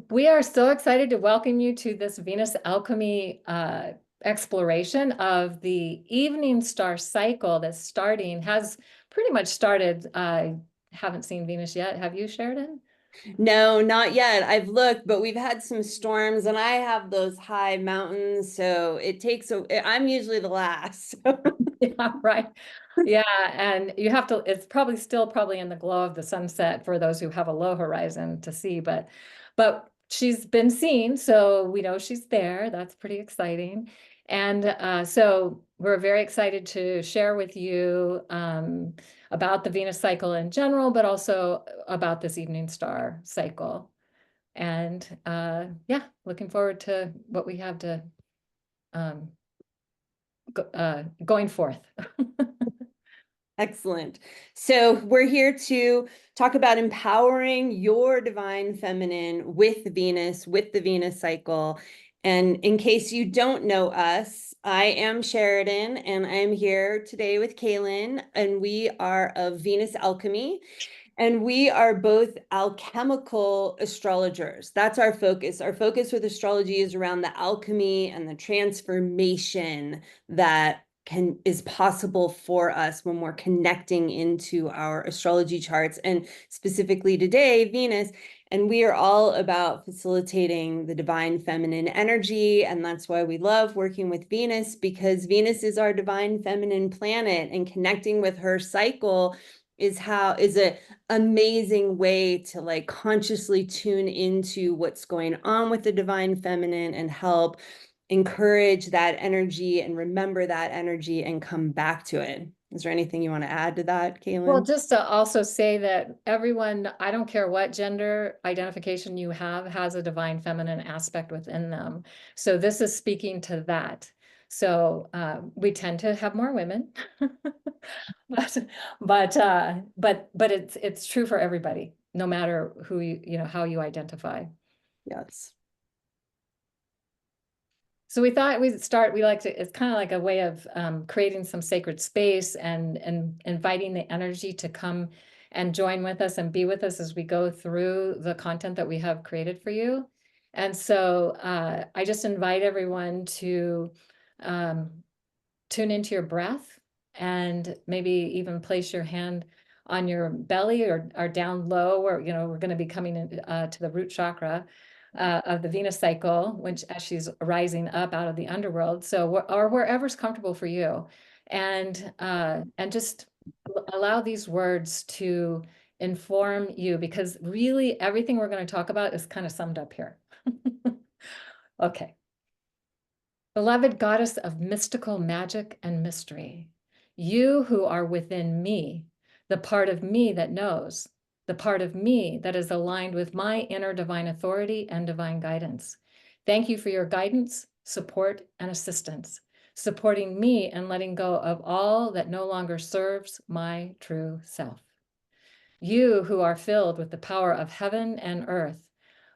We are so excited to welcome you to this Venus Alchemy exploration of the evening star cycle that's has pretty much started. I haven't seen Venus yet. Have you, Sheridan? No, not yet. I've looked, but we've had some storms and I have those high mountains, so I'm usually the last. Yeah, right. Yeah, and you have to, it's probably still probably in the glow of the sunset for those who have a low horizon to see, but she's been seen, so we know she's there. That's pretty exciting. And so we're very excited to share with you about the Venus cycle in general, but also about this evening star cycle. And yeah, looking forward to what we have to um, going forth. Excellent. So we're here to talk about empowering your divine feminine with Venus, with the Venus cycle. And in case you don't know us, I am Sheridan and I'm here today with Kaylin, and we are of Venus Alchemy. And we are both alchemical astrologers. That's our focus. Our focus with astrology is around the alchemy and the transformation that is possible for us when we're connecting into our astrology charts, and specifically today, Venus. And we are all about facilitating the divine feminine energy. And that's why we love working with Venus, because Venus is our divine feminine planet, and connecting with her cycle is a amazing way to like consciously tune into what's going on with the divine feminine and help encourage that energy and remember that energy and come back to it. Is there anything you want to add to that, Well, Kaylin? just to also say that everyone, I don't care what gender identification you have, has a divine feminine aspect within them. So this is speaking to that. So we tend to have more women, but but it's true for everybody, no matter who you know how you identify. Yes. So we thought we'd start, we like to, it's kind of like a way of creating some sacred space and inviting the energy to come and join with us and be with us as we go through the content that we have created for you. And so I just invite everyone to um, tune into your breath and maybe even place your hand on your belly or down low, where, you know, we're going to be coming in, to the root chakra of the Venus cycle, which as she's rising up out of the underworld. So, or wherever's comfortable for you, and just allow these words to inform you, because really everything we're going to talk about is kind of summed up here. Okay. Beloved goddess of mystical magic and mystery, you who are within me, the part of me that knows, the part of me that is aligned with my inner divine authority and divine guidance. Thank you for your guidance, support, and assistance, supporting me and letting go of all that no longer serves my true self. You who are filled with the power of heaven and earth,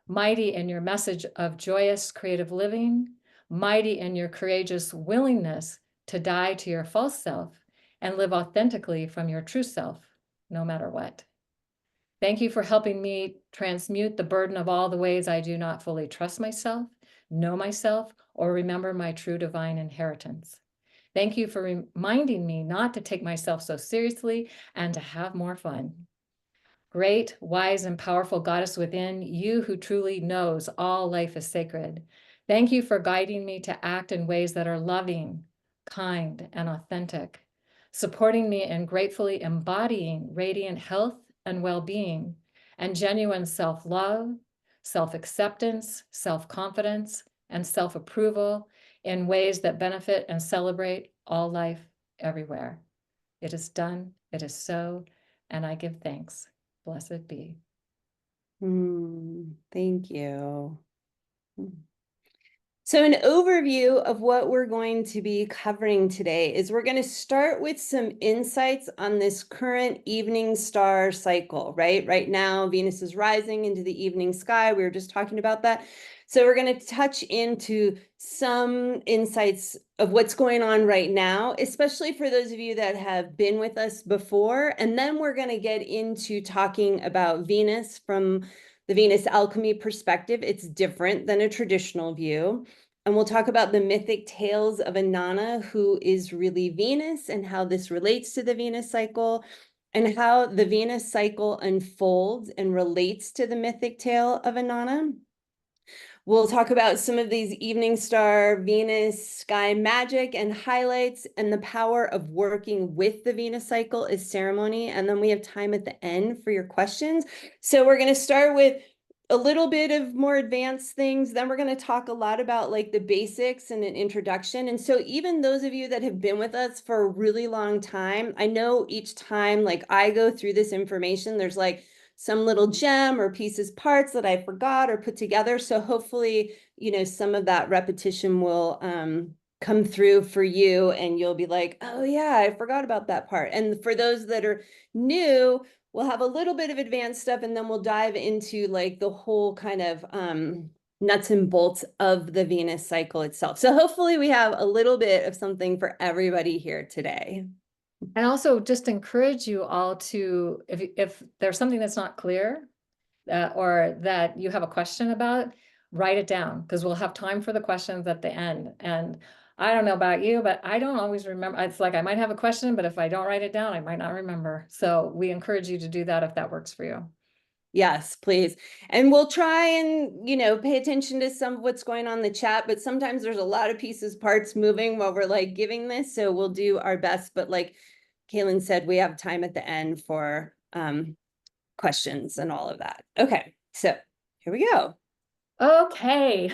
mighty in your message of joyous creative living, mighty in your courageous willingness to die to your false self and live authentically from your true self, no matter what. Thank you for helping me transmute the burden of all the ways I do not fully trust myself, know myself, or remember my true divine inheritance. Thank you for reminding me not to take myself so seriously and to have more fun. Great, wise, and powerful goddess within, you who truly knows all life is sacred. Thank you for guiding me to act in ways that are loving, kind, and authentic, supporting me in gratefully embodying radiant health and well-being, and genuine self-love, self-acceptance, self-confidence, and self-approval in ways that benefit and celebrate all life everywhere. It is done, it is so, and I give thanks. Blessed be. Thank you. So an overview of what we're going to be covering today is we're going to start with some insights on this current evening star cycle, right? Right now, Venus is rising into the evening sky. We were just talking about that. So we're going to touch into some insights of what's going on right now, especially for those of you that have been with us before. And then we're going to get into talking about Venus from the Venus alchemy perspective. It's different than a traditional view. And we'll talk about the mythic tales of Inanna, who is really Venus, and how this relates to the Venus cycle, and how the Venus cycle unfolds and relates to the mythic tale of Inanna. We'll talk about some of these evening star Venus sky magic and highlights, and the power of working with the Venus cycle as ceremony. And then we have time at the end for your questions. So we're going to start with a little bit of more advanced things. Then we're going to talk a lot about like the basics and an introduction. And so even those of you that have been with us for a really long time, I know each time like I go through this information, there's like some little gem or pieces, parts that I forgot or put together. So hopefully, you know, some of that repetition will come through for you, and you'll be like, oh yeah, I forgot about that part. And for those that are new, we'll have a little bit of advanced stuff, and then we'll dive into like the whole kind of nuts and bolts of the Venus cycle itself. So hopefully we have a little bit of something for everybody here today. And also just encourage you all to, if there's something that's not clear, or that you have a question about, write it down, because we'll have time for the questions at the end. And I don't know about you, but I don't always remember. It's like I might have a question, but if I don't write it down, I might not remember. So we encourage you to do that if that works for you. Yes, please. And we'll try and, you know, pay attention to some of what's going on in the chat, but sometimes there's a lot of pieces, parts moving while we're like giving this. So we'll do our best. But like Kaylin said, we have time at the end for questions and all of that. Okay, so here we go. Okay.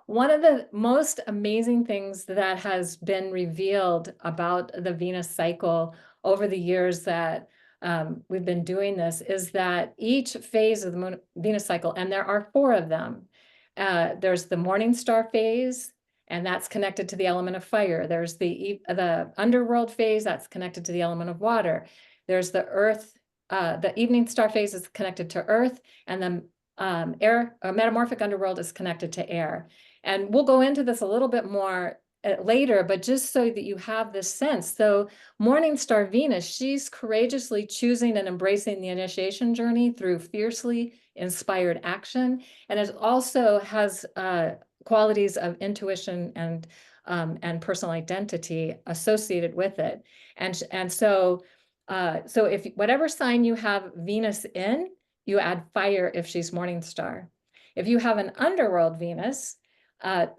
One of the most amazing things that has been revealed about the Venus cycle over the years that we've been doing this is that each phase of the Venus cycle, and there are 4 of them, there's the morning star phase, and that's connected to the element of fire. There's the underworld phase, that's connected to the element of water. There's the earth, the evening star phase is connected to earth, and then metamorphic underworld is connected to air. And we'll go into this a little bit more later, but just so that you have this sense. So morning star Venus, she's courageously choosing and embracing the initiation journey through fiercely inspired action. And it also has qualities of intuition and personal identity associated with it. And so if whatever sign you have Venus in, you add fire if she's morning star. If you have an underworld Venus,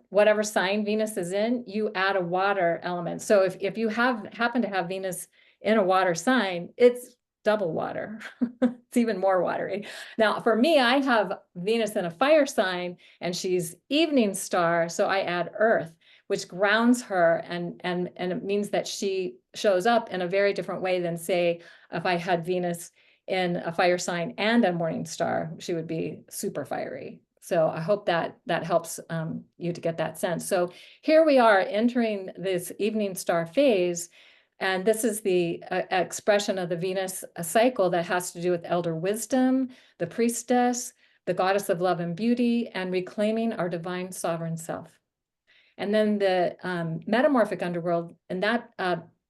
whatever sign Venus is in, you add a water element. So if you happen to have Venus in a water sign, it's double water. It's even more watery. Now, for me, I have Venus in a fire sign, and she's evening star, so I add earth, which grounds her, and it means that she shows up in a very different way than, say, if I had Venus in a fire sign and a morning star, she would be super fiery. So I hope that helps you to get that sense. So here we are entering this evening star phase, and this is the expression of the Venus cycle that has to do with elder wisdom, the priestess, the goddess of love and beauty, and reclaiming our divine sovereign self. And then the metamorphic underworld, and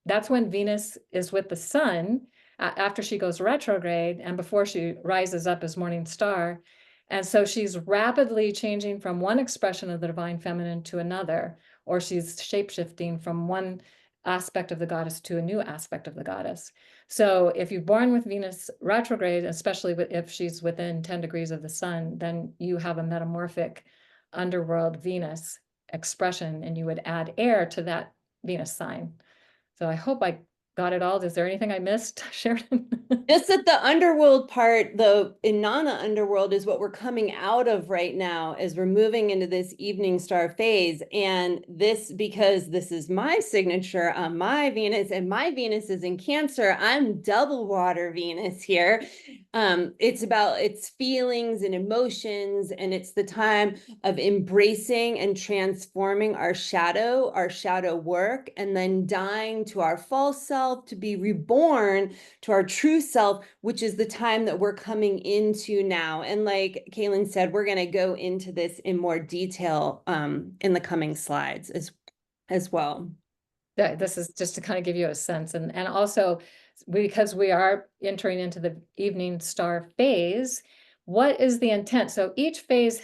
that's when Venus is with the sun after she goes retrograde and before she rises up as morning star. And so she's rapidly changing from one expression of the divine feminine to another, or she's shape-shifting from one aspect of the goddess to a new aspect of the goddess. So if you're born with Venus retrograde, especially if she's within 10 degrees of the sun, then you have a metamorphic underworld Venus expression, and you would add air to that Venus sign. So I hope I got it all. Is there anything I missed, Sheridan? Just that the underworld part, the Inanna underworld, is what we're coming out of right now as we're moving into this evening star phase. And this, because this is my signature on my Venus, and my Venus is in Cancer, I'm double water Venus here. It's about its feelings and emotions, and it's the time of embracing and transforming our shadow work, and then dying to our false self to be reborn to our true self, which is the time that we're coming into now. And like Kaylin said, we're going to go into this in more detail in the coming slides as well. Yeah, this is just to kind of give you a sense. And also, because we are entering into the evening star phase, what is the intent? So each phase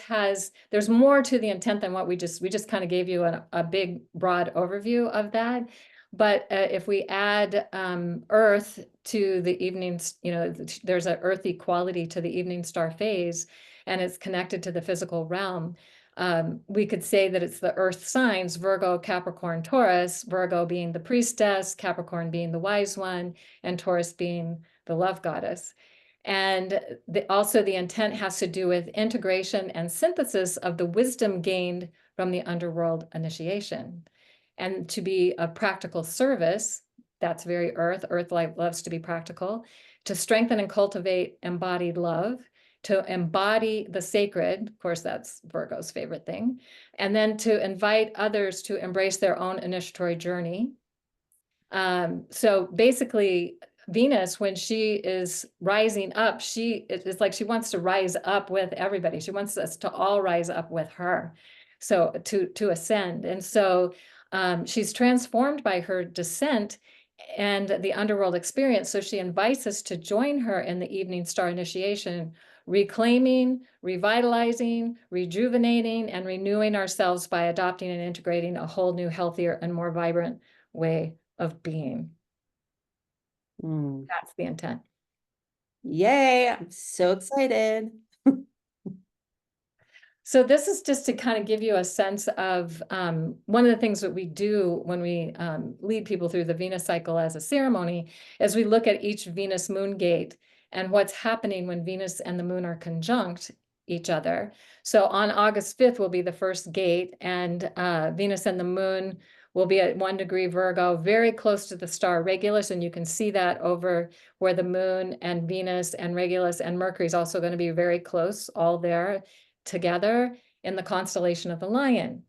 there's more to the intent than what we just kind of gave you a big broad overview of that. But if we add Earth to the evenings, there's an earthy quality to the evening star phase, and it's connected to the physical realm. We could say that it's the earth signs, Virgo, Capricorn, Taurus, Virgo being the priestess, Capricorn being the wise one, and Taurus being the love goddess. And also the intent has to do with integration and synthesis of the wisdom gained from the underworld initiation. And to be a practical service, that's very earth. Earth life loves to be practical. To strengthen and cultivate embodied love, to embody the sacred, of course, that's Virgo's favorite thing, and then to invite others to embrace their own initiatory journey. So basically, Venus, when she is rising up, it's like she wants to rise up with everybody. She wants us to all rise up with her, so to ascend. And so she's transformed by her descent and the underworld experience. So she invites us to join her in the evening star initiation, reclaiming, revitalizing, rejuvenating, and renewing ourselves by adopting and integrating a whole new, healthier, and more vibrant way of being. That's the intent. Yay, I'm so excited. So this is just to kind of give you a sense of one of the things that we do when we lead people through the Venus cycle as a ceremony is we look at each Venus moon gate and what's happening when Venus and the moon are conjunct each other. So on August 5th will be the first gate, and Venus and the moon will be at 1 degree Virgo, very close to the star Regulus, and you can see that over where the moon and Venus and Regulus and Mercury is also going to be very close, all there together in the constellation of the Lion.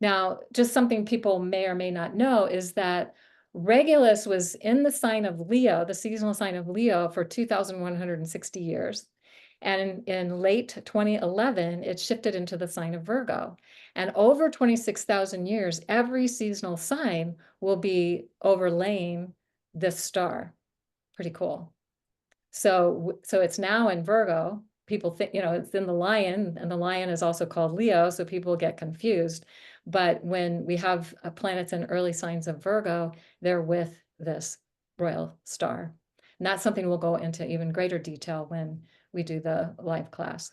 Now, just something people may or may not know is that Regulus was in the sign of Leo, the seasonal sign of Leo, for 2,160 years. And in late 2011, it shifted into the sign of Virgo. And over 26,000 years, every seasonal sign will be overlaying this star. Pretty cool. So it's now in Virgo. People think, it's in the Lion, and the Lion is also called Leo, so people get confused. But when we have planets in early signs of Virgo, they're with this royal star. And that's something we'll go into even greater detail when we do the live class.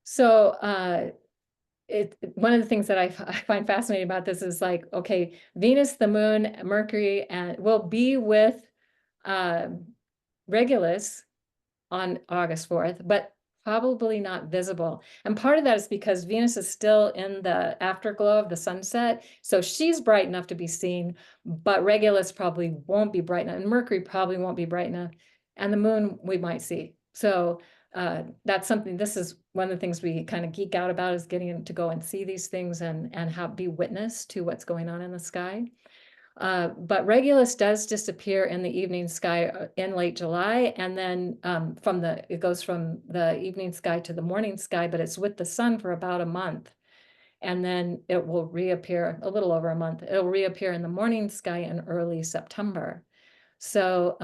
So one of the things that I find fascinating about this is like, okay, Venus, the moon, Mercury, and will be with Regulus on August 4th, but probably not visible. And part of that is because Venus is still in the afterglow of the sunset. So she's bright enough to be seen, but Regulus probably won't be bright enough, and Mercury probably won't be bright enough. And the moon we might see. So that's something, this is one of the things we kind of geek out about, is getting to go and see these things and be witness to what's going on in the sky. But Regulus does disappear in the evening sky in late July, and then it goes from the evening sky to the morning sky, but it's with the sun for about a month. And then it will reappear a little over a month. It'll reappear in the morning sky in early September. So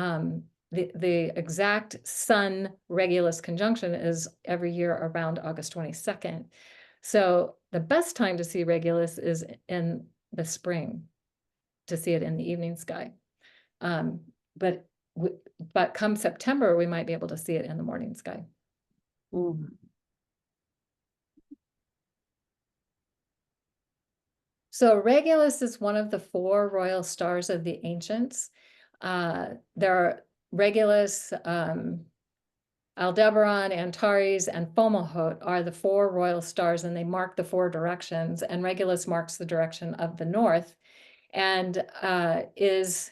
the exact Sun Regulus conjunction is every year around August 22nd. So the best time to see Regulus is in the spring, to see it in the evening sky. But come September, we might be able to see it in the morning sky. So Regulus is one of the 4 royal stars of the ancients. There are Regulus, Aldebaran, Antares, and Fomalhaut are the 4 royal stars, and they mark the 4 directions, and Regulus marks the direction of the north, and is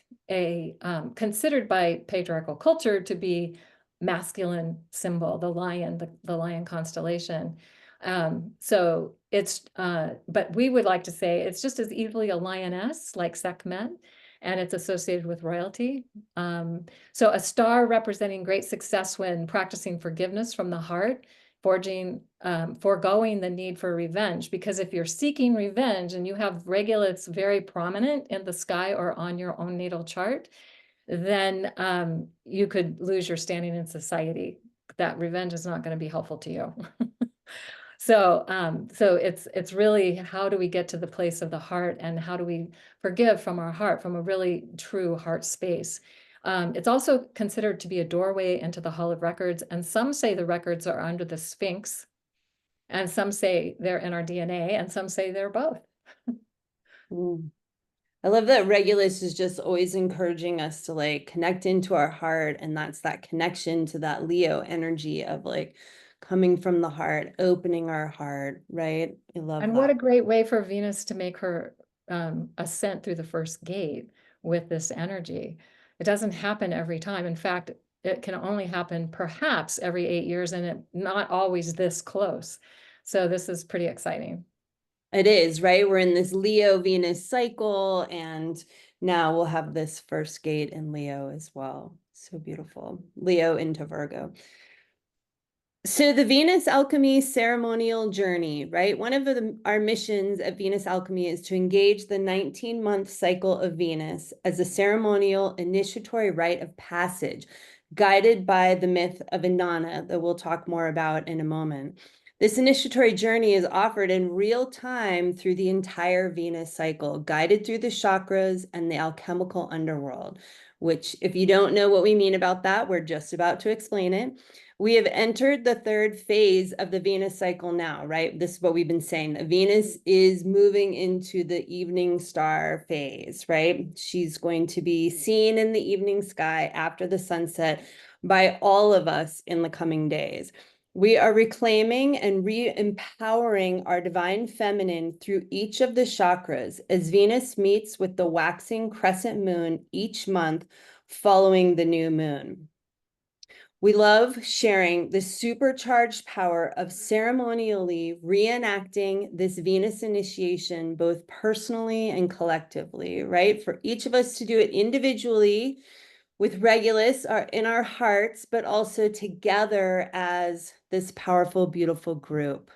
considered by patriarchal culture to be masculine symbol, the lion, the lion constellation. So it's, but we would like to say it's just as easily a lioness like Sekhmet, and it's associated with royalty. So a star representing great success when practicing forgiveness from the heart, foregoing the need for revenge. Because if you're seeking revenge and you have Regulus very prominent in the sky or on your own natal chart, then you could lose your standing in society. That revenge is not going to be helpful to you. So it's really, how do we get to the place of the heart, and how do we forgive from our heart, from a really true heart space? It's also considered to be a doorway into the Hall of Records, and some say the records are under the Sphinx, and some say they're in our DNA, and some say they're both. Mm. I love that Regulus is just always encouraging us to like connect into our heart. And that's that connection to that Leo energy of like coming from the heart, opening our heart, right? I love And what that. a great way for Venus to make her ascent through the first gate with this energy. It doesn't happen every time. In fact, it can only happen perhaps every 8 years, and not always this close. So this is pretty exciting. It is, right? We're in this Leo Venus cycle, and now we'll have this first gate in Leo as well. So beautiful. Leo into Virgo. So the Venus Alchemy ceremonial journey, right? One of our missions at Venus Alchemy is to engage the 19-month cycle of Venus as a ceremonial initiatory rite of passage, guided by the myth of Inanna that we'll talk more about in a moment. This initiatory journey is offered in real time through the entire Venus cycle, guided through the chakras and the alchemical underworld, which, if you don't know what we mean about that, we're just about to explain it. We have entered the third phase of the Venus cycle now, right? This is what we've been saying. Venus is moving into the evening star phase, right? She's going to be seen in the evening sky after the sunset by all of us in the coming days. We are reclaiming and re-empowering our divine feminine through each of the chakras as Venus meets with the waxing crescent moon each month following the new moon. We love sharing the supercharged power of ceremonially reenacting this Venus initiation, both personally and collectively, right? For each of us to do it individually with Regulus in our hearts, but also together as this powerful, beautiful group.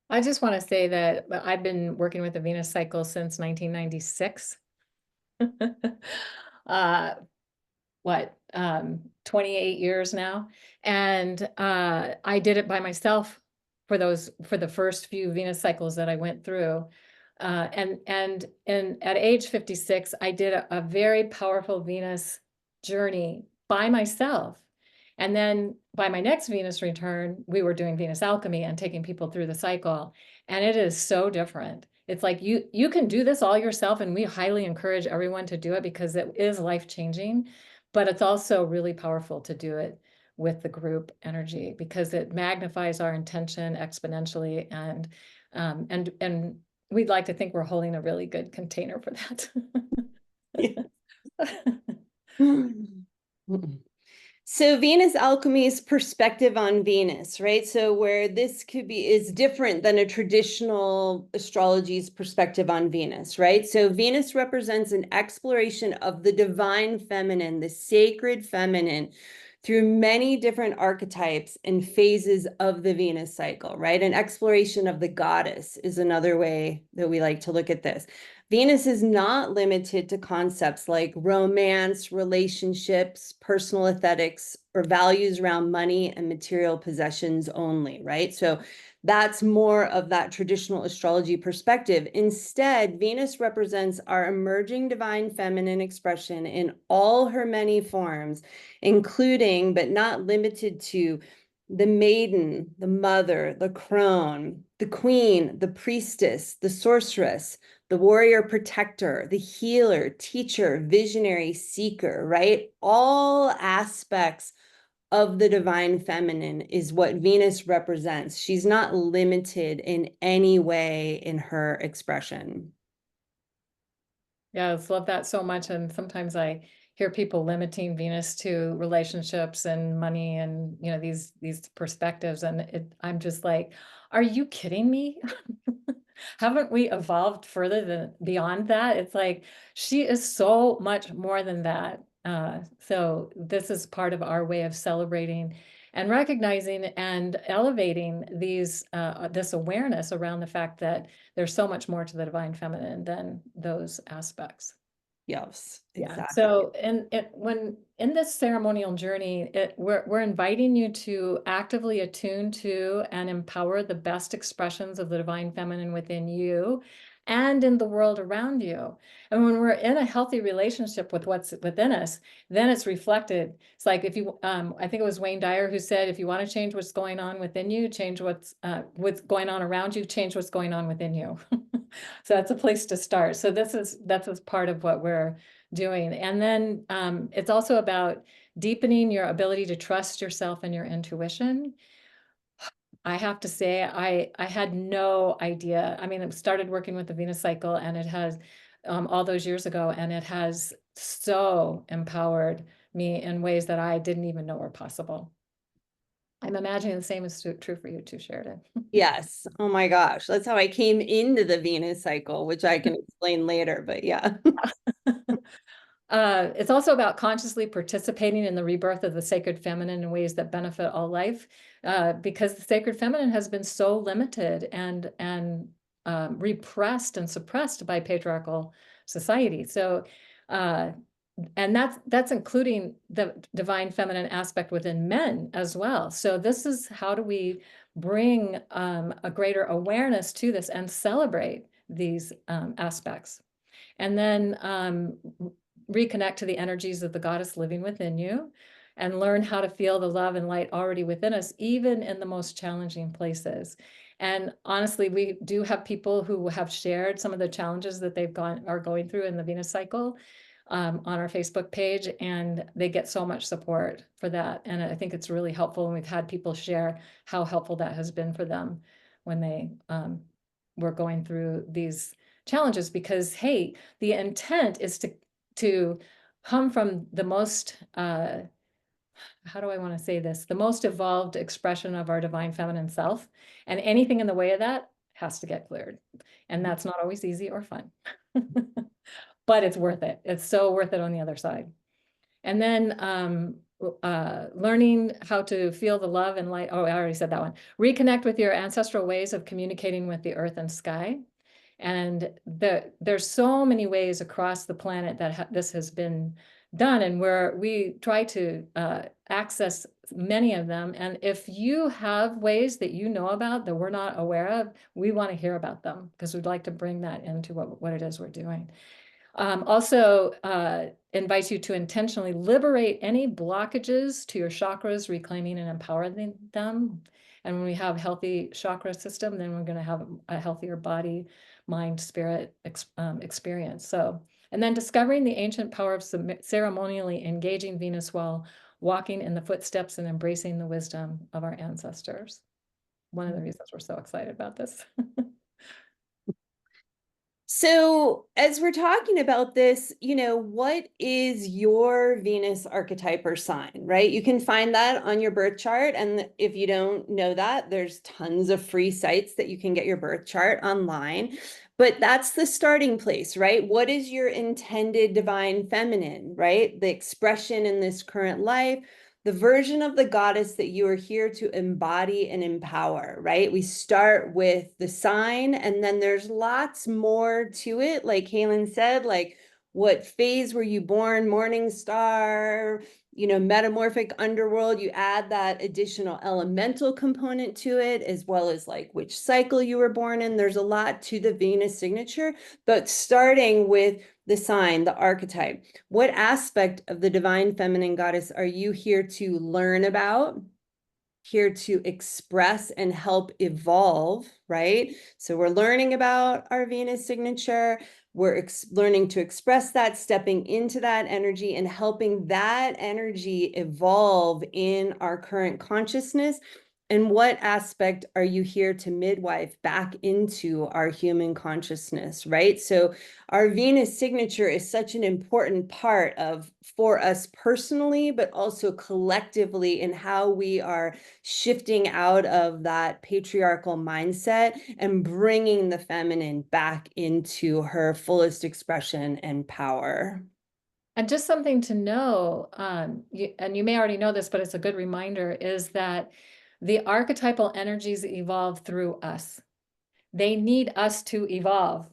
I just want to say that I've been working with the Venus cycle since 1996. uh, what 28 years now, and I did it by myself for the first few Venus cycles that I went through, and at age 56 I did a very powerful Venus journey by myself, and then by my next Venus return we were doing Venus alchemy and taking people through the cycle, and it is so different. It's like you can do this all yourself, and we highly encourage everyone to do it because it is life-changing, but it's also really powerful to do it with the group energy because it magnifies our intention exponentially, and we'd like to think we're holding a really good container for that. So Venus Alchemy's perspective on Venus, right? So where this could be is different than a traditional astrology's perspective on Venus, right? So Venus represents an exploration of the divine feminine, the sacred feminine, through many different archetypes and phases of the Venus cycle, right? An exploration of the goddess is another way that we like to look at this. Venus is not limited to concepts like romance, relationships, personal ethics, or values around money and material possessions only, right? So that's more of that traditional astrology perspective. Instead, Venus represents our emerging divine feminine expression in all her many forms, including, but not limited to, the maiden, the mother, the crone, the queen, the priestess, the sorceress, the warrior protector, the healer, teacher, visionary, seeker, right? All aspects of the divine feminine is what Venus represents. She's not limited in any way in her expression. Yeah, I love that so much. And sometimes I hear people limiting Venus to relationships and money and these perspectives, and I'm just like, are you kidding me? Haven't we evolved further than beyond that? It's like she is so much more than that. So this is part of our way of celebrating and recognizing and elevating this awareness around the fact that there's so much more to the divine feminine than those aspects. Yes, Yeah. exactly. So, and when in this ceremonial journey, we're inviting you to actively attune to and empower the best expressions of the divine feminine within you and in the world around you. And when we're in a healthy relationship with what's within us, then it's reflected. It's like if you, I think it was Wayne Dyer who said, if you want to change what's going on within you, change what's going on around you, change what's going on within you. So that's a place to start. So that's part of what we're doing. And then it's also about deepening your ability to trust yourself and your intuition. I have to say, I had no idea. I mean, I started working with the Venus cycle and it has all those years ago, and it has so empowered me in ways that I didn't even know were possible. I'm imagining the same is true for you too, Sheridan. Yes. Oh my gosh. That's how I came into the Venus cycle, which I can explain later, but yeah. It's also about consciously participating in the rebirth of the sacred feminine in ways that benefit all life, because the sacred feminine has been so limited and repressed and suppressed by patriarchal society. So, uh, and that's including the divine feminine aspect within men as well. So this is how do we bring a greater awareness to this and celebrate these aspects. And then reconnect to the energies of the goddess living within you and learn how to feel the love and light already within us, even in the most challenging places. And honestly, we do have people who have shared some of the challenges that are going through in the Venus cycle on our Facebook page, and they get so much support for that. And I think it's really helpful. And we've had people share how helpful that has been for them when they were going through these challenges, because hey, the intent is to come from the most how do I want to say this, the most evolved expression of our divine feminine self, and anything in the way of that has to get cleared, and that's not always easy or fun. But it's worth it. It's so worth it on the other side. And then learning how to feel the love and light. Oh, I already said that one. Reconnect with your ancestral ways of communicating with the earth and sky. And there's so many ways across the planet that this has been done, and where we try to access many of them. And if you have ways that you know about that we're not aware of, we want to hear about them, because we'd like to bring that into what it is we're doing. Also invites you to intentionally liberate any blockages to your chakras, reclaiming and empowering them. And when we have healthy chakra system, then we're going to have a healthier body, mind, spirit experience. So, and then discovering the ancient power of ceremonially engaging Venus while walking in the footsteps and embracing the wisdom of our ancestors. One of the reasons we're so excited about this. So, as we're talking about this, what is your Venus archetype or sign, right? You can find that on your birth chart. And if you don't know that, there's tons of free sites that you can get your birth chart online. But that's the starting place, right? What is your intended divine feminine, right? The expression in this current life, the version of the goddess that you are here to embody and empower, right? We start with the sign, and then there's lots more to it. Like Kaylin said, like what phase were you born, morning star, metamorphic underworld, you add that additional elemental component to it, as well as like which cycle you were born in. There's a lot to the Venus signature, but starting with the sign, the archetype, what aspect of the divine feminine goddess are you here to learn about, here to express and help evolve, right? So we're learning about our Venus signature. We're learning to express that, stepping into that energy and helping that energy evolve in our current consciousness. And what aspect are you here to midwife back into our human consciousness, right? So our Venus signature is such an important part of, for us personally, but also collectively, in how we are shifting out of that patriarchal mindset and bringing the feminine back into her fullest expression and power. And just something to know, and you may already know this, but it's a good reminder, is that the archetypal energies evolve through us. They need us to evolve.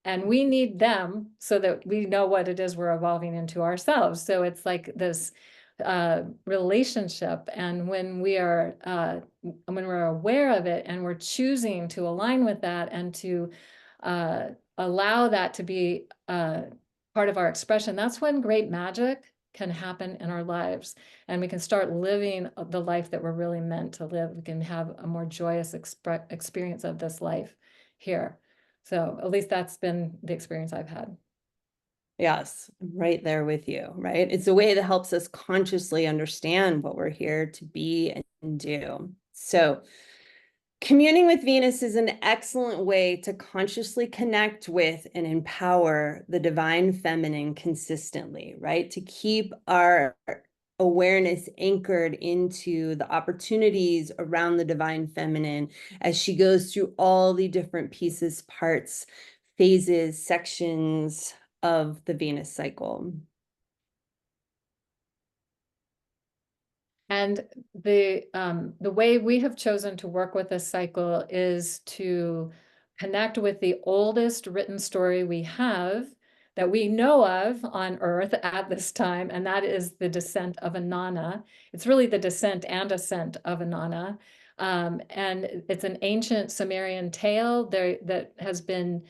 And we need them so that we know what it is we're evolving into ourselves. So it's like this relationship. And when we're aware of it and we're choosing to align with that and to allow that to be part of our expression, that's when great magic can happen in our lives. And we can start living the life that we're really meant to live. We can have a more joyous experience of this life here. So at least that's been the experience I've had. Yes, I'm right there with you, right? It's a way that helps us consciously understand what we're here to be and do. So communing with Venus is an excellent way to consciously connect with and empower the divine feminine consistently, right? To keep our awareness anchored into the opportunities around the divine feminine as she goes through all the different pieces, parts, phases, sections of the Venus cycle. And the way we have chosen to work with this cycle is to connect with the oldest written story we have that we know of on Earth at this time, and that is the descent of Inanna. It's really the descent and ascent of Inanna. And it's an ancient Sumerian tale there that has been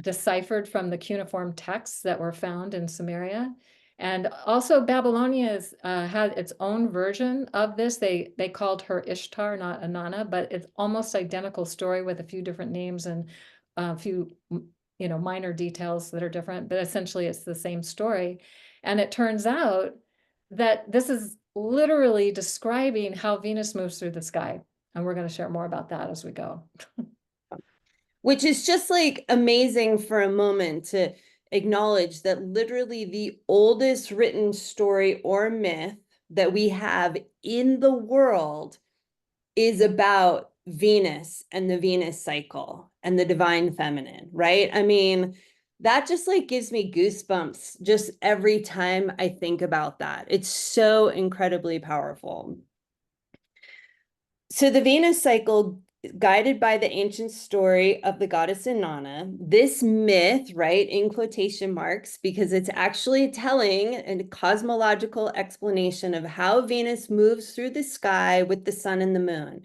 deciphered from the cuneiform texts that were found in Sumeria. And also Babylonia had its own version of this. They called her Ishtar, not Inanna, but it's almost identical story with a few different names and a few minor details that are different, but essentially it's the same story. And it turns out that this is literally describing how Venus moves through the sky. And we're going to share more about that as we go. Which is just like amazing for a moment to acknowledge that literally the oldest written story or myth that we have in the world is about Venus and the Venus cycle and the divine feminine, right? I mean, that just like gives me goosebumps just every time I think about that. It's so incredibly powerful. So the Venus cycle, guided by the ancient story of the goddess Inanna, this myth, right, in quotation marks, because it's actually telling a cosmological explanation of how Venus moves through the sky with the sun and the moon.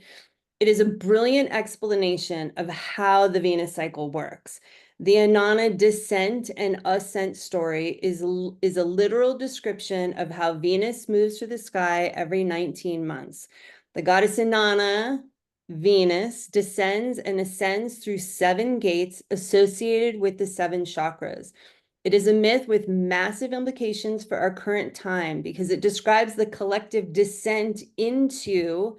It is a brilliant explanation of how the Venus cycle works. The Inanna descent and ascent story is a literal description of how Venus moves through the sky every 19 months. The goddess Inanna, Venus, descends and ascends through 7 gates associated with the 7 chakras. It is a myth with massive implications for our current time because it describes the collective descent into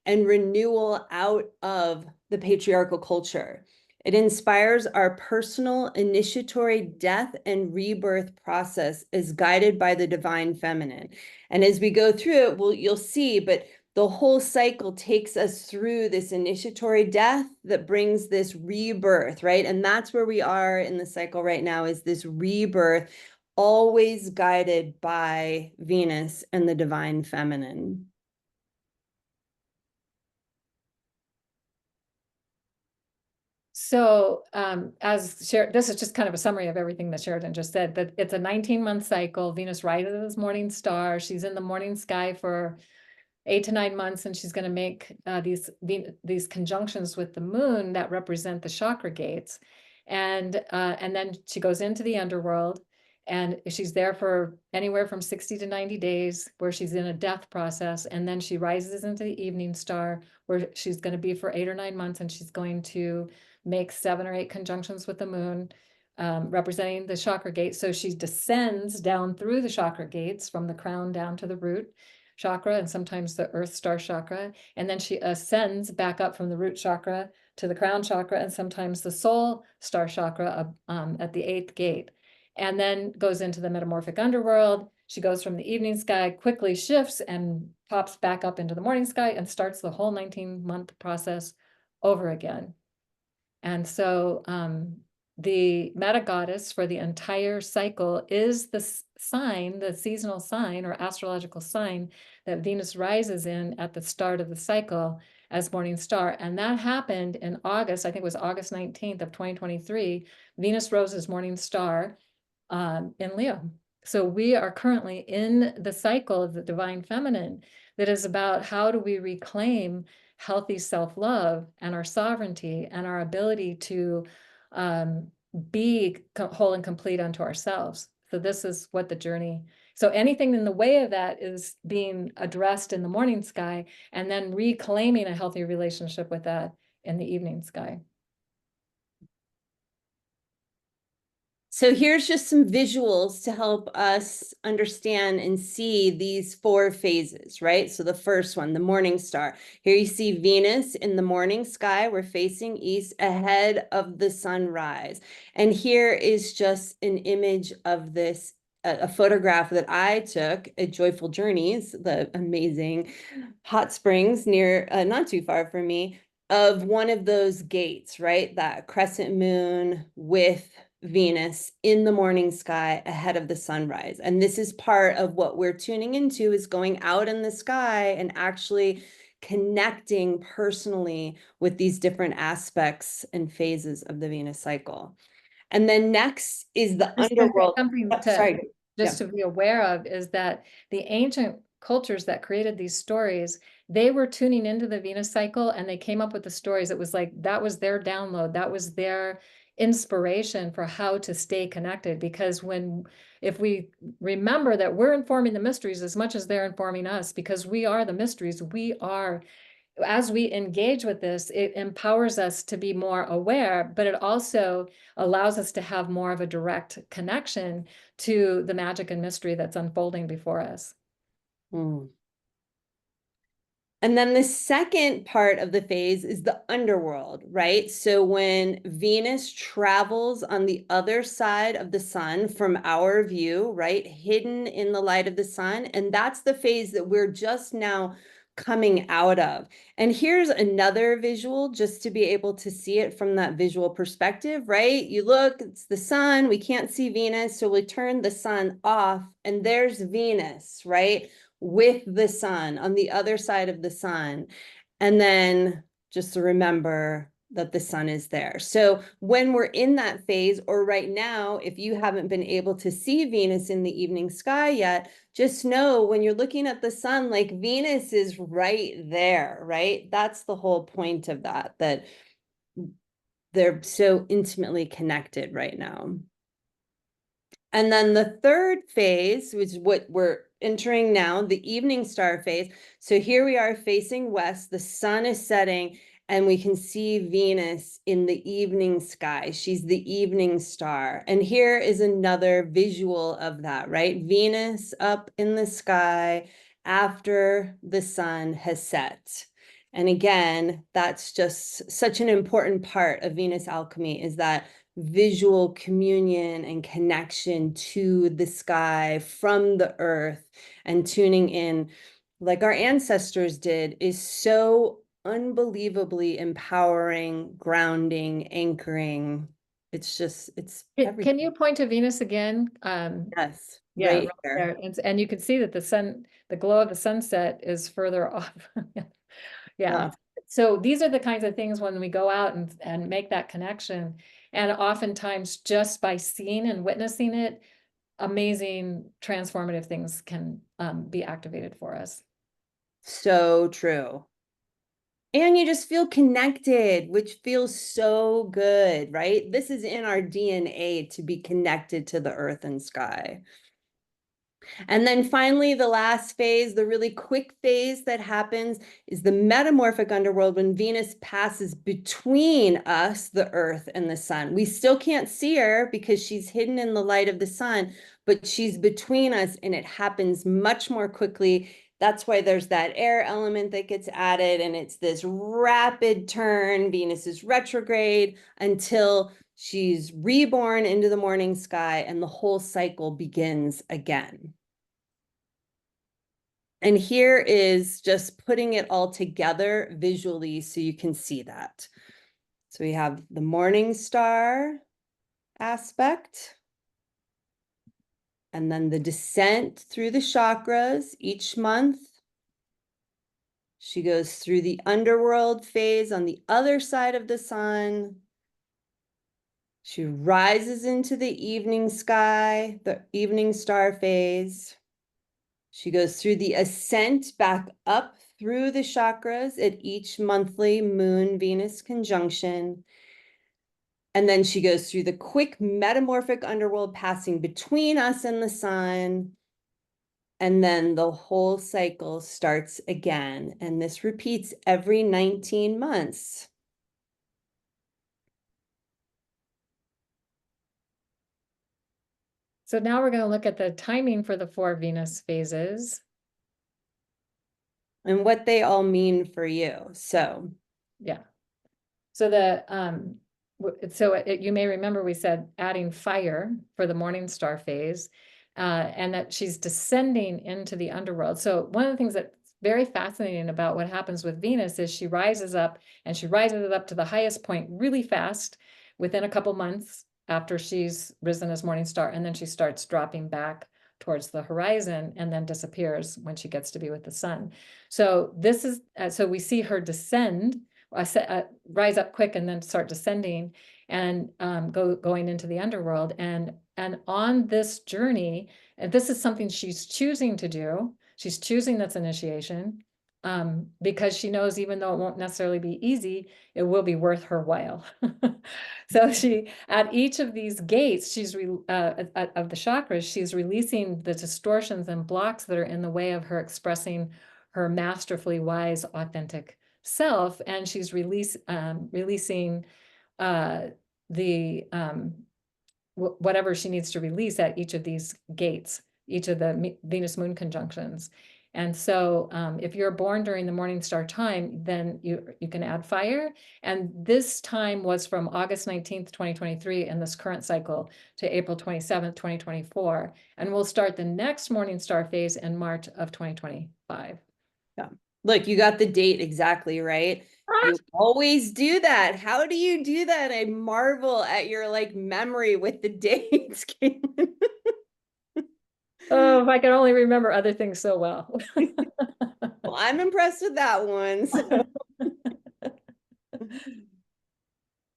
and renewal out of the patriarchal culture. It inspires our personal initiatory death and rebirth process as guided by the divine feminine. And as we go through it, you'll see, but the whole cycle takes us through this initiatory death that brings this rebirth, right? And that's where we are in the cycle right now, is this rebirth, always guided by Venus and the divine feminine. So this is just kind of a summary of everything that Sheridan just said, but it's a 19-month cycle. Venus rises as morning star. She's in the morning sky for 8 to 9 months, and she's going to make these conjunctions with the moon that represent the chakra gates. And then she goes into the underworld, and she's there for anywhere from 60 to 90 days, where she's in a death process. And then she rises into the evening star, where she's going to be for 8 or 9 months, and she's going to make 7 or 8 conjunctions with the moon, representing the chakra gates. So she descends down through the chakra gates from the crown down to the root chakra, and sometimes the earth star chakra. And then she ascends back up from the root chakra to the crown chakra, and sometimes the soul star chakra at the 8th gate. And then goes into the metamorphic underworld. She goes from the evening sky, quickly shifts and pops back up into the morning sky, and starts the whole 19-month process over again. And so the meta goddess for the entire cycle is the sign, the seasonal sign or astrological sign that Venus rises in at the start of the cycle. as morning star. And that happened in August, I think it was August 19th of 2023. Venus rose as morning star in Leo. So we are currently in the cycle of the divine feminine that is about how do we reclaim healthy self-love and our sovereignty and our ability to be whole and complete unto ourselves. So this is what the journey, so anything in the way of that is being addressed in the morning sky, and then reclaiming a healthy relationship with that in the evening sky. So here's just some visuals to help us understand and see these 4 phases, right? So the first one, the morning star. Here you see Venus in the morning sky. We're facing east ahead of the sunrise. And here is just an image of this, a photograph that I took at Joyful Journeys, the amazing hot springs near, not too far from me, of one of those gates, right? That crescent moon with Venus in the morning sky ahead of the sunrise. And this is part of what we're tuning into, is going out in the sky and actually connecting personally with these different aspects and phases of the Venus cycle. And then next is the underworld. Something to be aware of is that the ancient cultures that created these stories, they were tuning into the Venus cycle and they came up with the stories. It was like, that was their download. That was their inspiration for how to stay connected. Because if we remember that we're informing the mysteries as much as they're informing us, because we are the mysteries, as we engage with this, it empowers us to be more aware, but it also allows us to have more of a direct connection to the magic and mystery that's unfolding before us. And then the second part of the phase is the underworld, right? So when Venus travels on the other side of the sun from our view, right, hidden in the light of the sun, and that's the phase that we're just now coming out of. And here's another visual just to be able to see it from that visual perspective, right? You look, it's the sun, we can't see Venus, so we turn the sun off and there's Venus, right? With the sun on the other side of the sun. And then just to remember that the sun is there. So when we're in that phase, or right now, if you haven't been able to see Venus in the evening sky yet, just know when you're looking at the sun, like Venus is right there, right? That's the whole point of that they're so intimately connected right now. And then the third phase, which is what we're entering now, the evening star phase. So here we are facing west, the sun is setting, and we can see Venus in the evening sky. She's the evening star. And here is another visual of that, right? Venus up in the sky after the sun has set. And again, that's just such an important part of Venus alchemy, is that visual communion and connection to the sky from the earth, and tuning in like our ancestors did is so unbelievably empowering, grounding, anchoring. It's just, it's everything. Can you point to Venus again? Yes, Yeah, right here. there. And you can see that the glow of the sunset is further off. Yeah. So these are the kinds of things when we go out and make that connection. And oftentimes just by seeing and witnessing it, amazing transformative things can be activated for us. So true. And you just feel connected, which feels so good, right? This is in our DNA, to be connected to the earth and sky. And then finally, the last phase, the really quick phase that happens, is the metamorphic underworld, when Venus passes between us, the earth, and the sun. We still can't see her because she's hidden in the light of the sun, but she's between us, and it happens much more quickly. That's why there's that air element that gets added, and it's this rapid turn. Venus is retrograde until she's reborn into the morning sky, and the whole cycle begins again. And here is just putting it all together visually so you can see that. So we have the morning star aspect, and then the descent through the chakras each month, She goes through the underworld phase on the other side of the sun. She rises into the evening sky, the evening star phase. She goes through the ascent back up through the chakras at each monthly Moon-Venus conjunction. And then she goes through the quick metamorphic underworld, passing between us and the sun. And then the whole cycle starts again. And this repeats every 19 months. So now we're going to look at the timing for the 4 Venus phases. And what they all mean for you. So, yeah. So you may remember we said adding fire for the morning star phase, and that she's descending into the underworld. So one of the things that's very fascinating about what happens with Venus is she rises up, and she rises up to the highest point really fast within a couple months after she's risen as morning star, and then she starts dropping back towards the horizon and then disappears when she gets to be with the sun. So this is so we see her descend, rise up quick and then start descending and going into the underworld. And on this journey, and this is something she's choosing to do. She's choosing this initiation because she knows even though it won't necessarily be easy, it will be worth her while. So she, at each of these gates, she's of the chakras, she's releasing the distortions and blocks that are in the way of her expressing her masterfully wise, authentic self, and she's releasing whatever she needs to release at each of these gates, each of the Venus Moon conjunctions. And so if you're born during the morning star time, then you can add fire. And this time was from August 19th, 2023 in this current cycle to April 27th, 2024. And we'll start the next morning star phase in March of 2025. yeah. Look, you got the date exactly right. You always do that. How do you do that? I marvel at your like memory with the dates, Caitlin. Oh, if I could only remember other things so well. Well, I'm impressed with that one. So.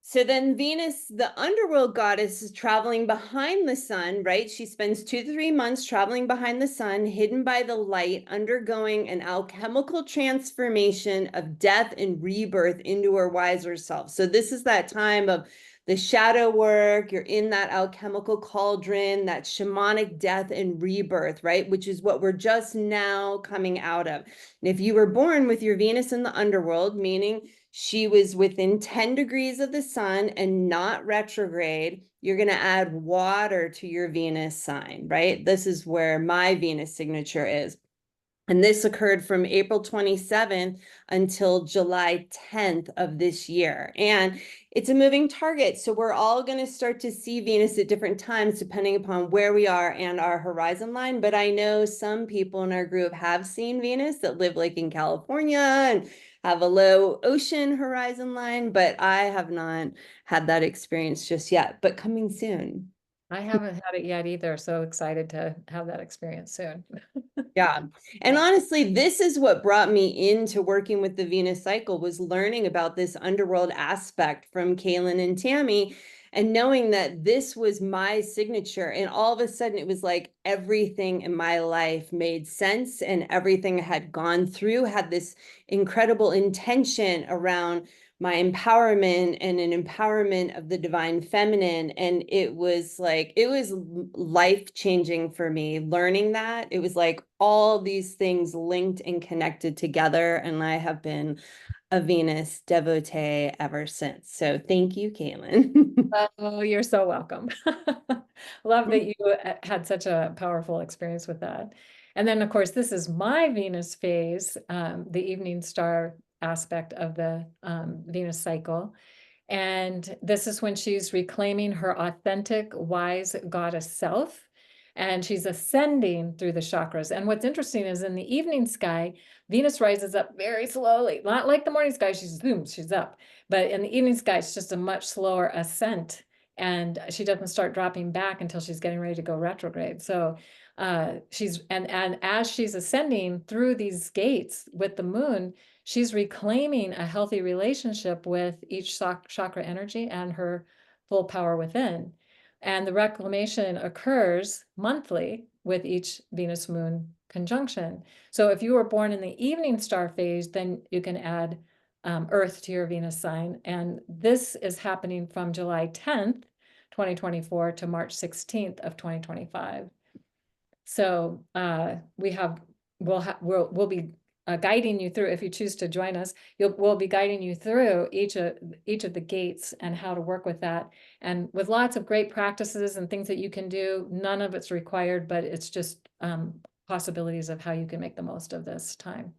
So then Venus, the underworld goddess, is traveling behind the sun, right? She spends 2 to 3 months traveling behind the sun, hidden by the light, undergoing an alchemical transformation of death and rebirth into her wiser self. So this is that time of the shadow work. You're in that alchemical cauldron, that shamanic death and rebirth, right? Which is what we're just now coming out of. And if you were born with your Venus in the underworld, meaning she was within 10 degrees of the sun and not retrograde, you're going to add water to your Venus sign, right? This is where my Venus signature is. And this occurred from April 27th until July 10th of this year. And it's a moving target. So we're all going to start to see Venus at different times, depending upon where we are and our horizon line. But I know some people in our group have seen Venus that live like in California and have a low ocean horizon line, but I have not had that experience just yet, but coming soon. I haven't had it yet either. So excited to have that experience soon. Yeah. And honestly, this is what brought me into working with the Venus cycle, was learning about this underworld aspect from Kaylin and Tammy and knowing that this was my signature. And all of a sudden it was like everything in my life made sense, and everything I had gone through had this incredible intention around my empowerment and an empowerment of the divine feminine. And it was life-changing for me learning that. It was like all these things linked and connected together. And I have been a Venus devotee ever since. So thank you, Caitlin. Oh, you're so welcome. Love that you had such a powerful experience with that. And then, of course, this is my Venus phase, the evening star aspect of the Venus cycle. And this is when she's reclaiming her authentic, wise goddess self. And she's ascending through the chakras. And what's interesting is in the evening sky, Venus rises up very slowly, not like the morning sky, she's up. But in the evening sky, it's just a much slower ascent. And she doesn't start dropping back until she's getting ready to go retrograde. So And as she's ascending through these gates with the moon, she's reclaiming a healthy relationship with each chakra energy and her full power within. And the reclamation occurs monthly with each Venus moon conjunction. So if you were born in the evening star phase, then you can add Earth to your Venus sign. And this is happening from July 10th, 2024 to March 16th of 2025. So we'll be guiding you through, if you choose to join us, we'll be guiding you through each of the gates and how to work with that, and with lots of great practices and things that you can do. None of it's required, but it's just possibilities of how you can make the most of this time.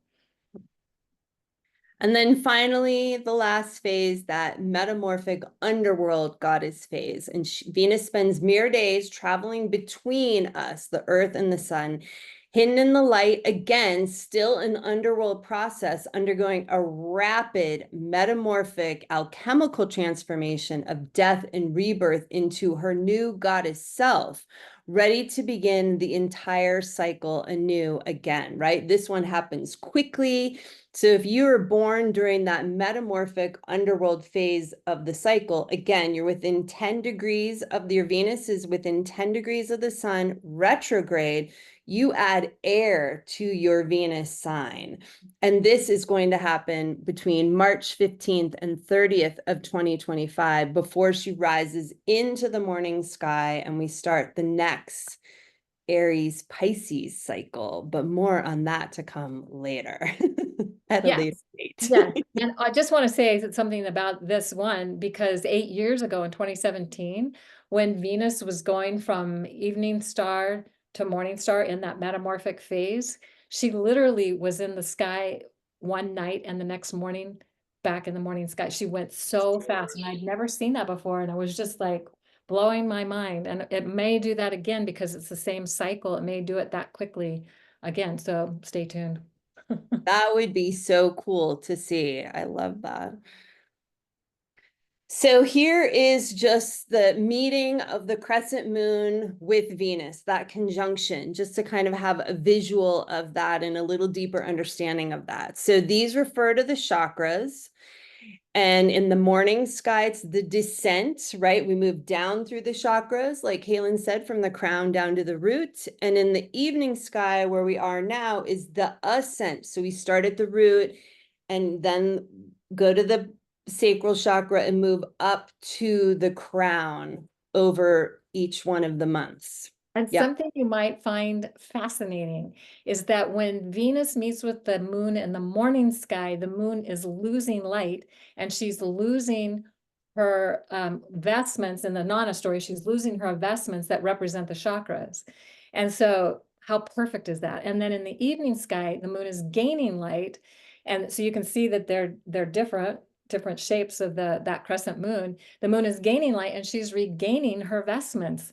And then finally, the last phase, that metamorphic underworld goddess phase. And Venus spends mere days traveling between us, the earth and the sun, hidden in the light, again, still an underworld process, undergoing a rapid metamorphic alchemical transformation of death and rebirth into her new goddess self, ready to begin the entire cycle anew again, right? This one happens quickly. So if you were born during that metamorphic underworld phase of the cycle, again, you're within 10 degrees of your Venus is within 10 degrees of the sun, retrograde, you add air to your Venus sign. And this is going to happen between March 15th and 30th of 2025 before she rises into the morning sky and we start the next Aries Pisces cycle, but more on that to come later. At a later date. Yeah. And I just want to say something about this one, because 8 years ago in 2017, when Venus was going from evening star to morning star in that metamorphic phase, she literally was in the sky one night and the next morning back in the morning sky. She went so fast, and I'd never seen that before. And I was just like blowing my mind. And it may do that again because it's the same cycle. It may do it that quickly again. So stay tuned. That would be so cool to see. I love that. So here is just the meeting of the crescent moon with Venus, that conjunction, just to kind of have a visual of that and a little deeper understanding of that. So these refer to the chakras. And in the morning sky, it's the descent, right? We move down through the chakras, like Kaylin said, from the crown down to the root. And in the evening sky, where we are now, is the ascent. So we start at the root and then go to the sacral chakra and move up to the crown over each one of the months. And something you might find fascinating is that when Venus meets with the moon in the morning sky, the moon is losing light and she's losing her vestments in the Nana story. She's losing her vestments that represent the chakras. And so how perfect is that? And then in the evening sky, the moon is gaining light. And so you can see that they're different shapes of that crescent moon. The moon is gaining light and she's regaining her vestments.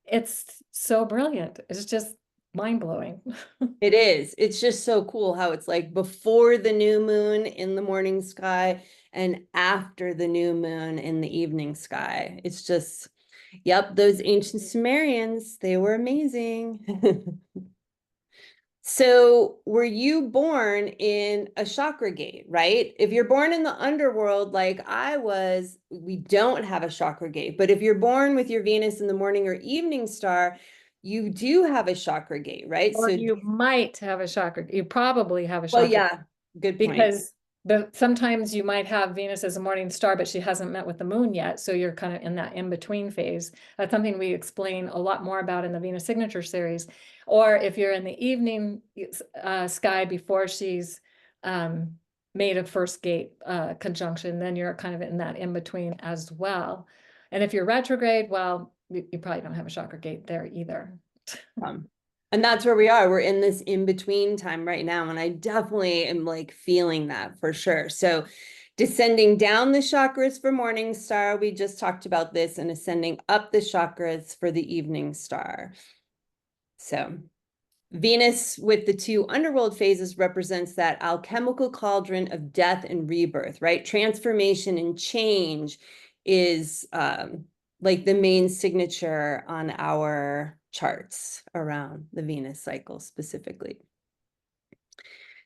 It's so brilliant. It's just mind-blowing. It is. It's just so cool how it's like before the new moon in the morning sky and after the new moon in the evening sky. It's just, yep, those ancient Sumerians, they were amazing. So were you born in a chakra gate, right? If you're born in the underworld like I was, we don't have a chakra gate. But if you're born with your Venus in the morning or evening star, you do have a chakra gate, right? Or so you might have a chakra. You probably have a chakra. Well, yeah, good point. Because sometimes you might have Venus as a morning star, but she hasn't met with the moon yet. So you're kind of in that in-between phase. That's something we explain a lot more about in the Venus Signature series. Or if you're in the evening sky before she's made a first gate conjunction, then you're kind of in that in-between as well. And if you're retrograde, well, you probably don't have a chakra gate there either. And that's where we are. We're in this in-between time right now. And I definitely am like feeling that for sure. So descending down the chakras for morning star, we just talked about this, and ascending up the chakras for the evening star. So Venus with the two underworld phases represents that alchemical cauldron of death and rebirth, right? Transformation and change is like the main signature on our charts around the Venus cycle specifically.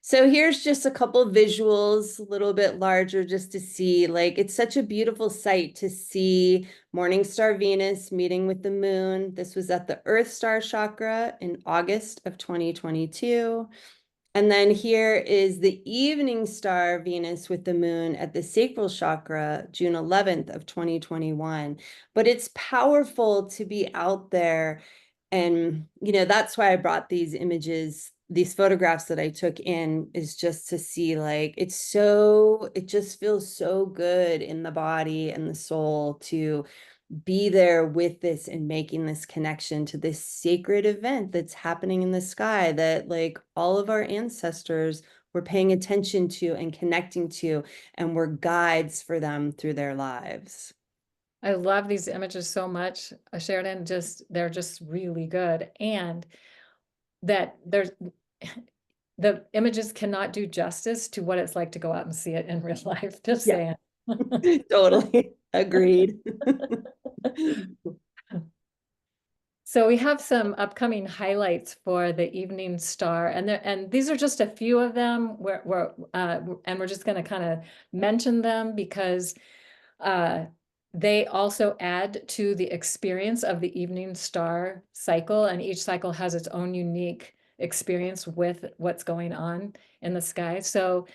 So here's just a couple visuals, a little bit larger, just to see, like, it's such a beautiful sight to see morning star Venus meeting with the moon. This was at the Earth Star chakra in August of 2022. And then here is the evening star Venus with the moon at the sacral chakra, June 11th of 2021. But it's powerful to be out there. And, that's why I brought these images, these photographs that I took in, is just to see, like, it just feels so good in the body and the soul to be there with this and making this connection to this sacred event that's happening in the sky that, like, all of our ancestors were paying attention to and connecting to, and were guides for them through their lives. I love these images so much, Sheridan. They're just really good. And that there's the images cannot do justice to what it's like to go out and see it in real life. Just Yeah. saying. Totally. Agreed. So we have some upcoming highlights for the evening star, and these are just a few of them. And we're just going to kind of mention them because they also add to the experience of the evening star cycle, and each cycle has its own unique experience with what's going on in the sky. So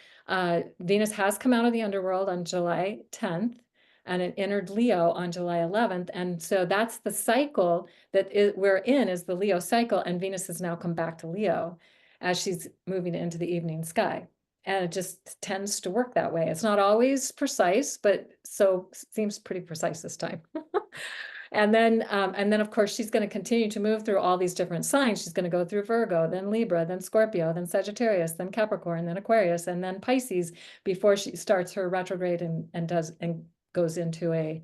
Venus has come out of the underworld on July 10th, and it entered Leo on July 11th. And so that's the cycle that we're in, is the Leo cycle, and Venus has now come back to Leo as she's moving into the evening sky. And it just tends to work that way. It's not always precise, but so seems pretty precise this time. And then of course, she's going to continue to move through all these different signs. She's going to go through Virgo, then Libra, then Scorpio, then Sagittarius, then Capricorn, then Aquarius, and then Pisces before she starts her retrograde and goes into I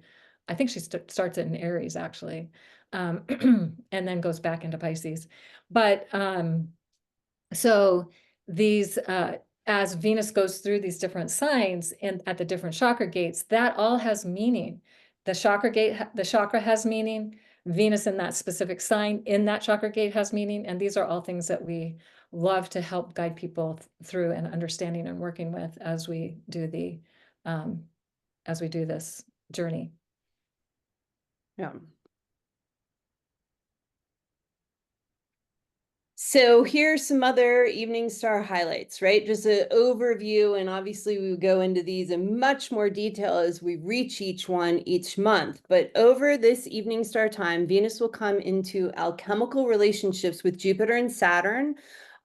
think she starts it in Aries actually, and then goes back into Pisces. But so these as Venus goes through these different signs and at the different chakra gates, that all has meaning. The chakra has meaning. Venus in that specific sign in that chakra gate has meaning. And these are all things that we love to help guide people through and understanding and working with as we do this journey. Yeah. So here's some other evening star highlights, right? Just an overview, and obviously we would go into these in much more detail as we reach each one each month. But over this evening star time, Venus will come into alchemical relationships with Jupiter and Saturn,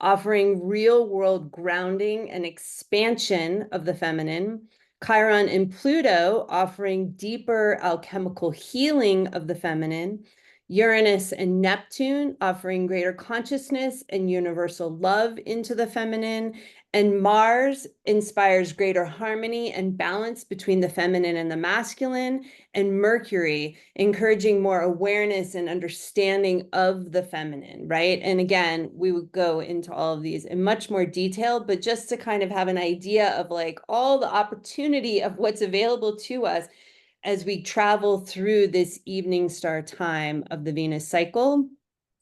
offering real-world grounding and expansion of the feminine. Chiron and Pluto offering deeper alchemical healing of the feminine. Uranus and Neptune offering greater consciousness and universal love into the feminine. And Mars inspires greater harmony and balance between the feminine and the masculine. And Mercury encouraging more awareness and understanding of the feminine, right? And again, we would go into all of these in much more detail, but just to kind of have an idea of, like, all the opportunity of what's available to us as we travel through this evening star time of the Venus cycle.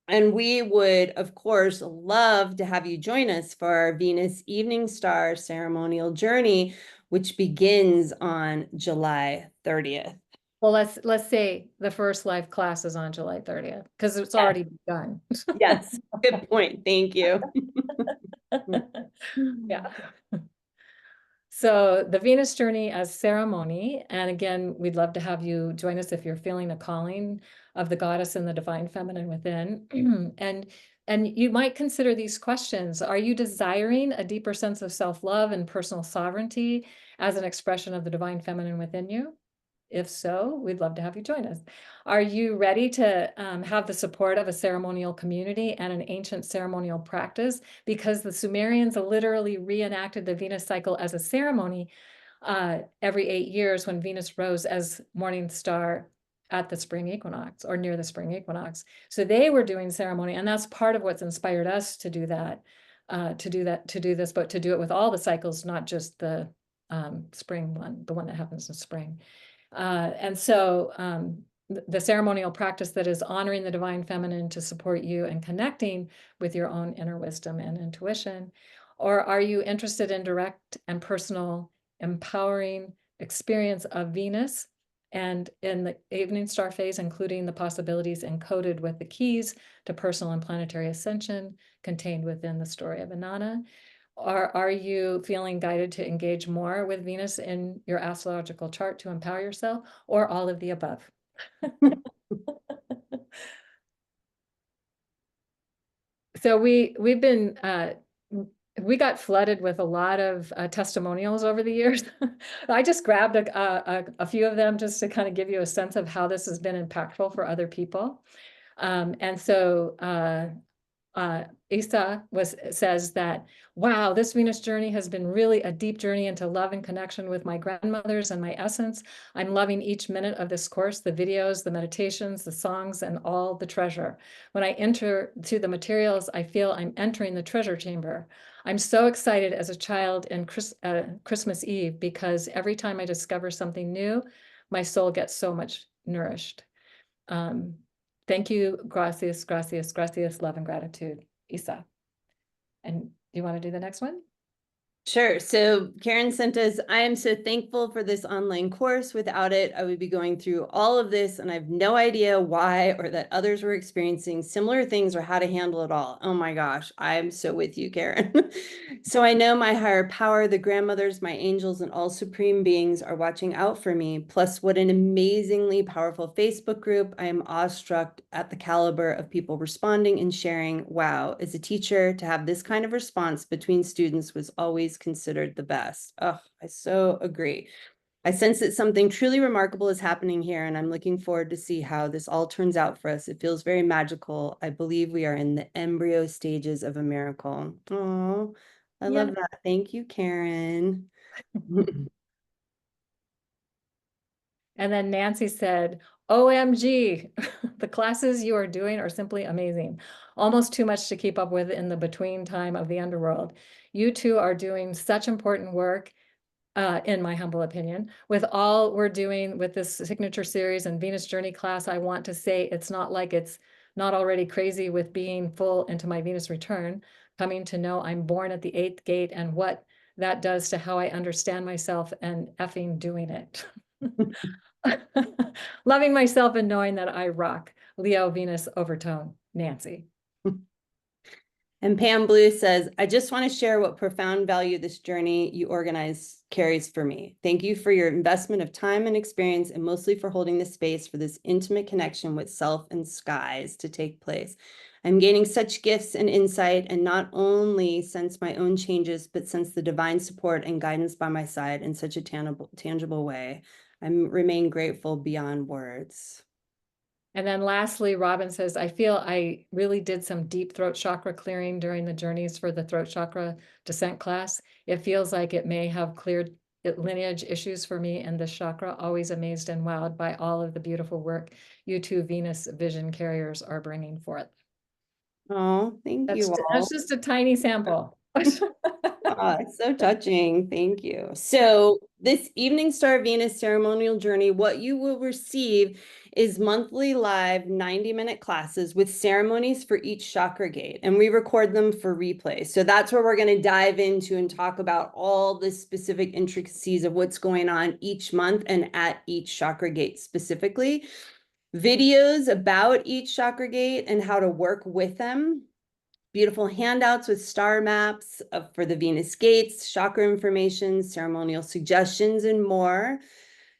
And we would, of course, love to have you join us for our Venus Evening Star ceremonial journey, which begins on July 30th. Well, let's say the first live class is on July 30th because it's already begun. Yes, good point. Thank you. Yeah. So the Venus journey as ceremony, and again, we'd love to have you join us if you're feeling a calling of the goddess and the divine feminine within. And you might consider these questions. Are you desiring a deeper sense of self-love and personal sovereignty as an expression of the divine feminine within you? If so, we'd love to have you join us. Are you ready to have the support of a ceremonial community and an ancient ceremonial practice? Because the Sumerians literally reenacted the Venus cycle as a ceremony every 8 years when Venus rose as morning star at the spring equinox or near the spring equinox. So they were doing ceremony, and that's part of what's inspired us to do that, to do this, but to do it with all the cycles, not just the spring one, the one that happens in spring. And so the ceremonial practice that is honoring the divine feminine to support you and connecting with your own inner wisdom and intuition? Or are you interested in direct and personal, empowering experience of Venus and in the evening star phase, including the possibilities encoded with the keys to personal and planetary ascension contained within the story of Inanna? Or are you feeling guided to engage more with Venus in your astrological chart to empower yourself, or all of the above? So we've been we got flooded with a lot of testimonials over the years. I just grabbed a few of them just to kind of give you a sense of how this has been impactful for other people. And so Isa says that, wow, this Venus journey has been really a deep journey into love and connection with my grandmothers and my essence. I'm loving each minute of this course, the videos, the meditations, the songs, and all the treasure. When I enter to the materials, I feel I'm entering the treasure chamber. I'm so excited as a child in Christmas Eve because every time I discover something new, my soul gets so much nourished. Thank you, gracias, gracias, gracias, love and gratitude, Isa. And do you want to do the next one? Sure. So Karen sent us, I am so thankful for this online course. Without it, I would be going through all of this and I have no idea why or that others were experiencing similar things or how to handle it all. Oh my gosh, I'm so with you, Karen. So I know my higher power, the grandmothers, my angels, and all supreme beings are watching out for me. Plus, what an amazingly powerful Facebook group. I am awestruck at the caliber of people responding and sharing. Wow, as a teacher, to have this kind of response between students was always considered the best. Oh, I so agree. I sense that something truly remarkable is happening here, and I'm looking forward to see how this all turns out for us. It feels very magical. I believe we are in the embryo stages of a miracle. Oh, I love that. Thank you, Karen. And then Nancy said, OMG, the classes you are doing are simply amazing. Almost too much to keep up with in the between time of the underworld. You two are doing such important work, in my humble opinion. With all we're doing with this signature series and Venus Journey class, I want to say it's not like it's not already crazy with being full into my Venus return, coming to know I'm born at the 8th gate and what that does to how I understand myself and effing doing it. Loving myself and knowing that I rock. Leo, Venus, overtone, Nancy. And Pam Blue says, I just want to share what profound value this journey you organize carries for me. Thank you for your investment of time and experience, and mostly for holding the space for this intimate connection with self and skies to take place. I'm gaining such gifts and insight, and not only sense my own changes, but sense the divine support and guidance by my side in such a tangible way. I remain grateful beyond words. And then lastly, Robin says, I feel I really did some deep throat chakra clearing during the journeys for the throat chakra descent class. It feels like it may have cleared lineage issues for me in this chakra. Always amazed and wowed by all of the beautiful work you two Venus vision carriers are bringing forth. Oh, thank you all. That's just a tiny sample. Oh, it's so touching. Thank you. So this Evening Star Venus ceremonial journey, what you will receive is monthly live 90-minute classes with ceremonies for each chakra gate, and we record them for replay. So that's where we're going to dive into and talk about all the specific intricacies of what's going on each month and at each chakra gate specifically. Videos about each chakra gate and how to work with them. Beautiful handouts with star maps for the Venus gates, chakra information, ceremonial suggestions, and more.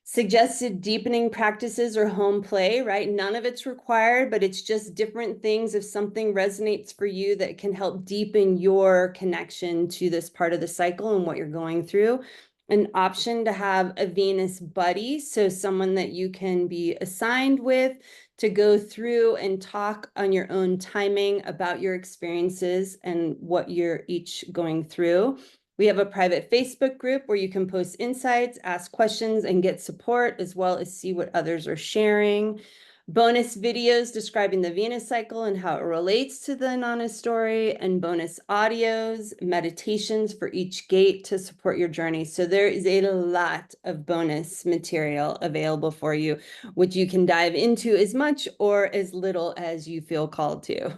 Suggested deepening practices or home play, right? None of it's required, but it's just different things. If something resonates for you that can help deepen your connection to this part of the cycle and what you're going through. An option to have a Venus buddy, so someone that you can be assigned with to go through and talk on your own timing about your experiences and what you're each going through. We have a private Facebook group where you can post insights, ask questions, and get support, as well as see what others are sharing. bonus videos describing the Venus cycle and how it relates to the Inanna story, and bonus audios, meditations for each gate to support your journey. So there is a lot of bonus material available for you, which you can dive into as much or as little as you feel called to.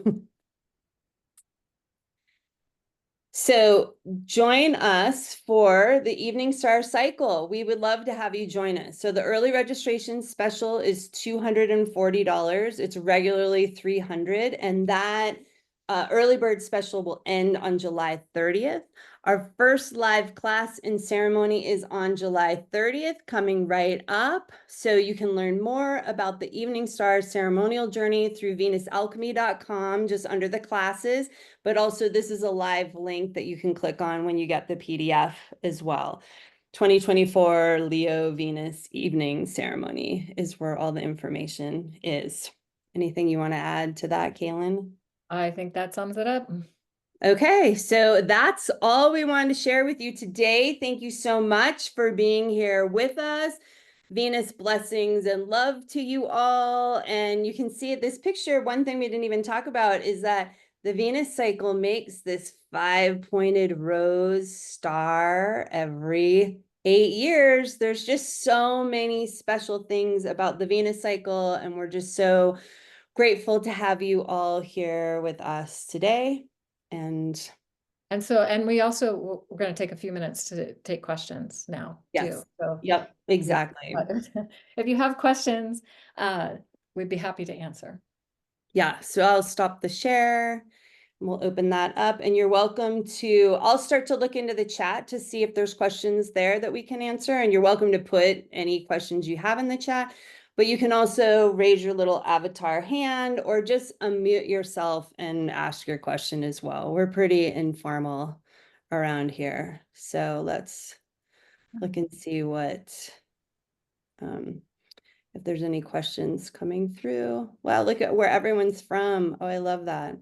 So join us for the Evening Star Cycle. We would love to have you join us. So the early registration special is $240. It's regularly $300, and that early bird special will end on July 30th. Our first live class and ceremony is on July 30th, coming right up. So you can learn more about the Evening Star ceremonial journey through venusalchemy.com, just under the classes. But also this is a live link that you can click on when you get the PDF as well. 2024 Leo Venus evening ceremony is where all the information is. Anything you want to add to that, Kaylin? I think that sums it up. Okay, so that's all we wanted to share with you today. Thank you so much for being here with us. Venus blessings and love to you all. And you can see at this picture, one thing we didn't even talk about is that the Venus cycle makes this 5-pointed rose star every 8 years. There's just so many special things about the Venus cycle, and we're just so grateful to have you all here with us today. And We also, we're going to take a few minutes to take questions now too. yes, So yep, exactly. if you have questions, we'd be happy to answer. Yeah, so I'll stop the share and we'll open that up, and you're welcome to, I'll start to look into the chat to see if there's questions there that we can answer, and you're welcome to put any questions you have in the chat, but you can also raise your little avatar hand or just unmute yourself and ask your question as well. We're pretty informal around here. So let's look and see what, if there's any questions coming through. Wow, look at where everyone's from. Oh, I love that.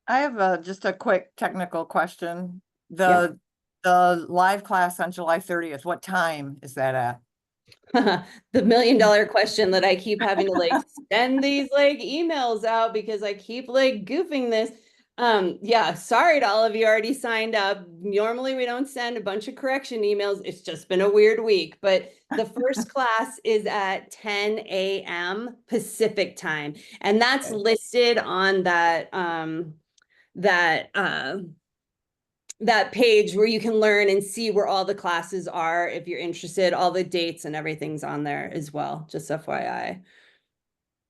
I have just a quick technical question. Yeah. The live class on July 30th, what time is that at? The $1,000,000 question that I keep having to like send these like emails out because I keep like goofing this. Yeah, sorry to all of you already signed up. Normally we don't send a bunch of correction emails. It's just been a weird week, but the first class is at 10 a.m. Pacific time. And that's Okay. listed on that that page where you can learn and see where all the classes are. If you're interested, all the dates and everything's on there as well, just FYI.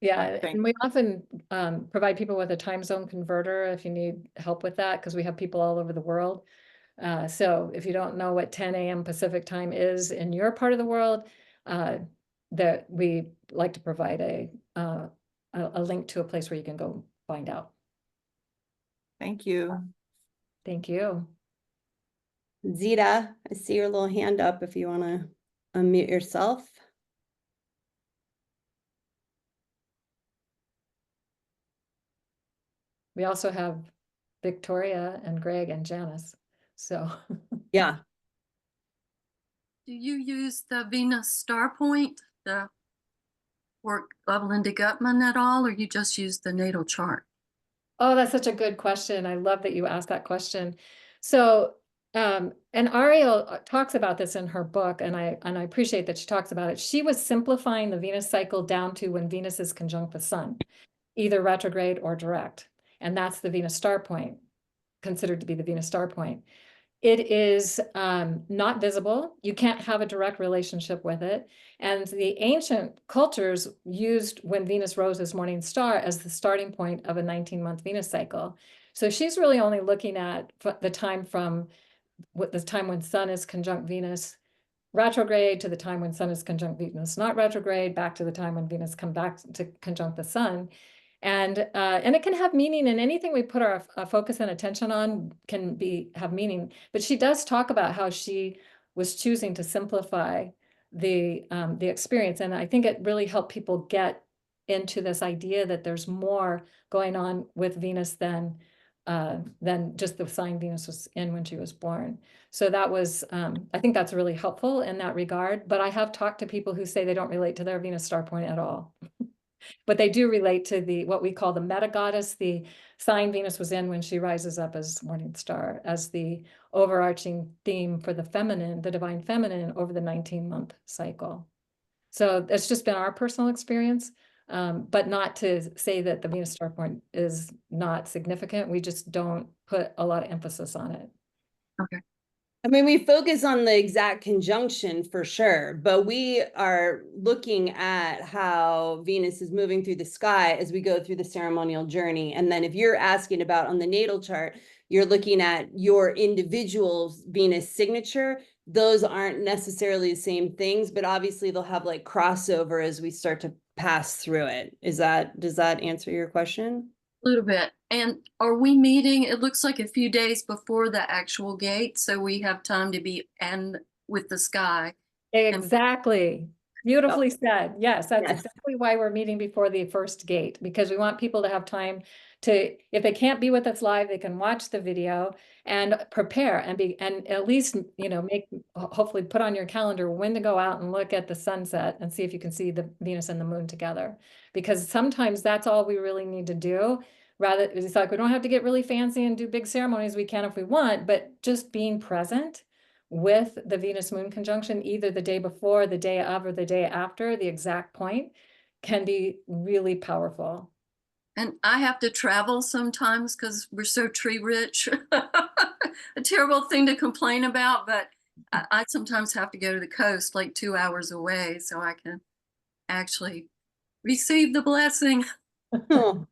Yeah, Thank and we often provide people with a time zone converter if you need help with that, because we have people all over the world. So if you don't know what 10 a.m. Pacific time is in your part of the world, that we like to provide a link to a place where you can go find out. Thank you. Thank you. Zita, I see your little hand up if you want to unmute yourself. We also have Victoria and Greg and Janice. So Yeah. Do you use the Venus Star Point, the work of Linda Gutman at all, or you just use the natal chart? Oh, that's such a good question. I love that you asked that question. So, and Ariel talks about this in her book, and I appreciate that she talks about it. She was simplifying the Venus cycle down to when Venus is conjunct the sun, either retrograde or direct. And that's the Venus star point, considered to be the Venus star point. It is not visible. You can't have a direct relationship with it. And the ancient cultures used when Venus rose as morning star as the starting point of a 19-month Venus cycle. So she's really only looking at the time from the time when Sun is conjunct Venus retrograde to the time when Sun is conjunct Venus not retrograde, back to the time when Venus come back to conjunct the Sun. And it can have meaning, and anything we put our focus and attention on can have meaning. But she does talk about how she was choosing to simplify the experience, and I think it really helped people get into this idea that there's more going on with Venus than than just the sign Venus was in when she was born. So that was, I think that's really helpful in that regard. But I have talked to people who say they don't relate to their Venus star point at all. But they do relate to the what we call the meta goddess, the sign Venus was in when she rises up as morning star, as the overarching theme for the feminine, the divine feminine over the 19-month cycle. So that's just been our personal experience, but not to say that the Venus star point is not significant. We just don't put a lot of emphasis on it. I mean, we focus on the exact conjunction for sure, but we are looking at how Venus is moving through the sky as we go through the ceremonial journey. And then if you're asking about on the natal chart, you're looking at your individual Venus signature. Those aren't necessarily the same things, but obviously they'll have like crossover as we start to pass through it. Does that answer your question? A little bit. And are we meeting, it looks like a few days before the actual gate, so we have time to be and with the sky. Exactly. Beautifully said. Yes, that's Yes. exactly why we're meeting before the first gate, because we want people to have time to, if they can't be with us live, they can watch the video and prepare and at least, you know, hopefully put on your calendar when to go out and look at the sunset and see if you can see the Venus and the moon together. Because sometimes that's all we really need to do. Rather, it's like we don't have to get really fancy and do big ceremonies. We can if we want, but just being present with the Venus moon conjunction, either the day before, the day of, or the day after the exact point, can be really powerful. And I have to travel sometimes because we're so tree rich. A terrible thing to complain about, but I sometimes have to go to the coast like 2 hours away so I can actually receive the blessing. Oh,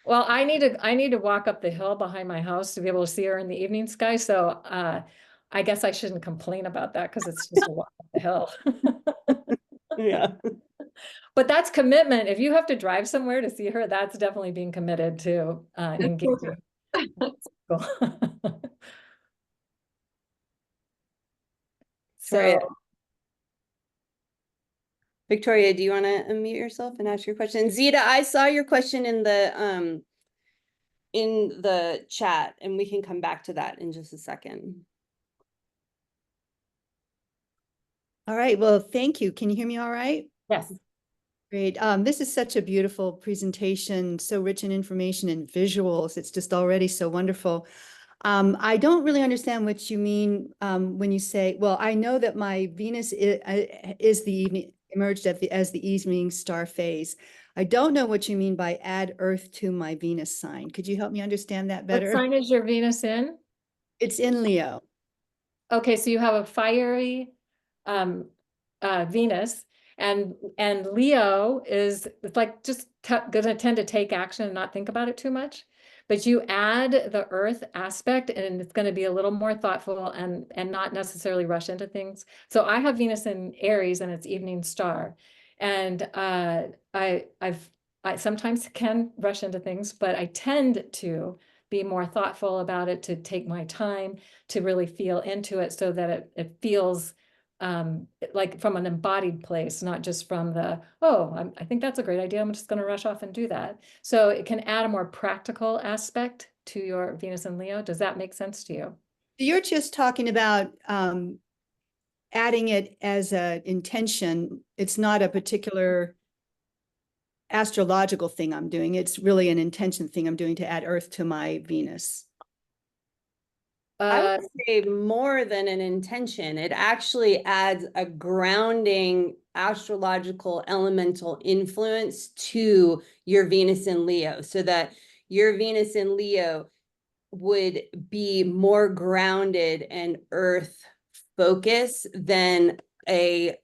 Well, I need to walk up the hill behind my house to be able to see her in the evening sky. So I guess I shouldn't complain about that because it's just a walk up the hill. yeah. But that's commitment. If you have to drive somewhere to see her, that's definitely being committed to engaging. Cool. Sorry. So Victoria, do you want to unmute yourself and ask your question? Zita, I saw your question in the chat, and we can come back to that in just a second. All right, well, thank you. Can you hear me all right? yes. Great. This is such a beautiful presentation, so rich in information and visuals. It's just already so wonderful. I don't really understand what you mean when you say, well, I know that my Venus is the evening, emerged as the evening star phase. I don't know what you mean by add Earth to my Venus sign. Could you help me understand that What better? sign is your Venus in? It's in Leo. Okay, so you have a fiery Venus, and Leo is, it's like just gonna tend to take action and not think about it too much. But you add the earth aspect and it's going to be a little more thoughtful and not necessarily rush into things. So I have Venus in Aries and it's evening star. And I sometimes can rush into things, but I tend to be more thoughtful about it, to take my time to really feel into it so that it feels like from an embodied place, not just from the, oh, I think that's a great idea, I'm just going to rush off and do that. So it can add a more practical aspect to your Venus and Leo. Does that make sense to you? You're just talking about adding it as an intention. It's not a particular astrological thing I'm doing. It's really an intention thing I'm doing to add Earth to my Venus. I would say more than an intention. It actually adds a grounding astrological elemental influence to your Venus in Leo, so that your Venus in Leo would be more grounded and earth focus than a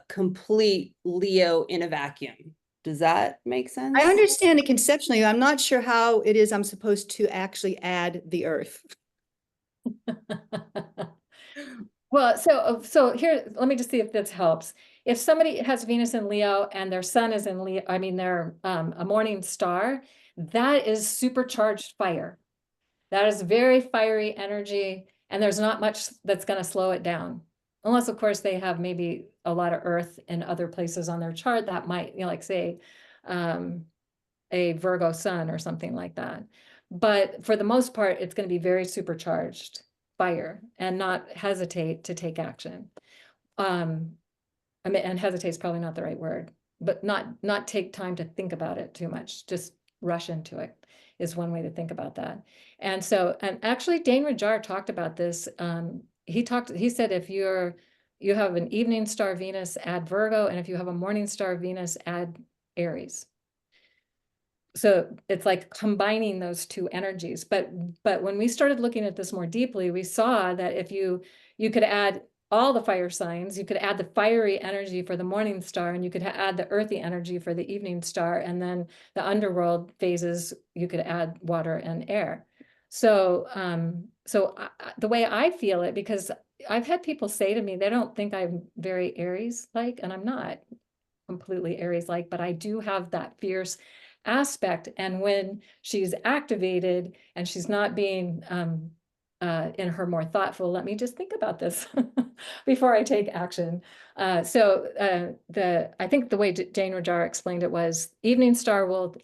complete Leo in a vacuum. Does that make sense? I understand it conceptually. I'm not sure how it is I'm supposed to actually add the Earth. Well, so here, let me just see if this helps. If somebody has Venus in Leo and their sun is in Leo, I mean, they're a morning star, that is supercharged fire. That is very fiery energy, and there's not much that's going to slow it down. Unless, of course, they have maybe a lot of earth in other places on their chart that might, you know, like say, a Virgo sun or something like that. But for the most part, it's going to be very supercharged fire and not hesitate to take action. I mean, and hesitate is probably not the right word, but not take time to think about it too much. Just rush into it is one way to think about that. And so, and actually Dane Rajjar talked about this. He said, if you have an evening star Venus, add Virgo, and if you have a morning star Venus, add Aries. So it's like combining those two energies. But when we started looking at this more deeply, we saw that if you could add all the fire signs, you could add the fiery energy for the morning star, and you could add the earthy energy for the evening star, and then the underworld phases, you could add water and air. So, the way I feel it, because I've had people say to me, they don't think I'm very Aries-like, and I'm not completely Aries-like, but I do have that fierce aspect. And when she's activated and she's not being in her more thoughtful, let me just think about this before I take action. I think the way Dane Rajjar explained it was evening star will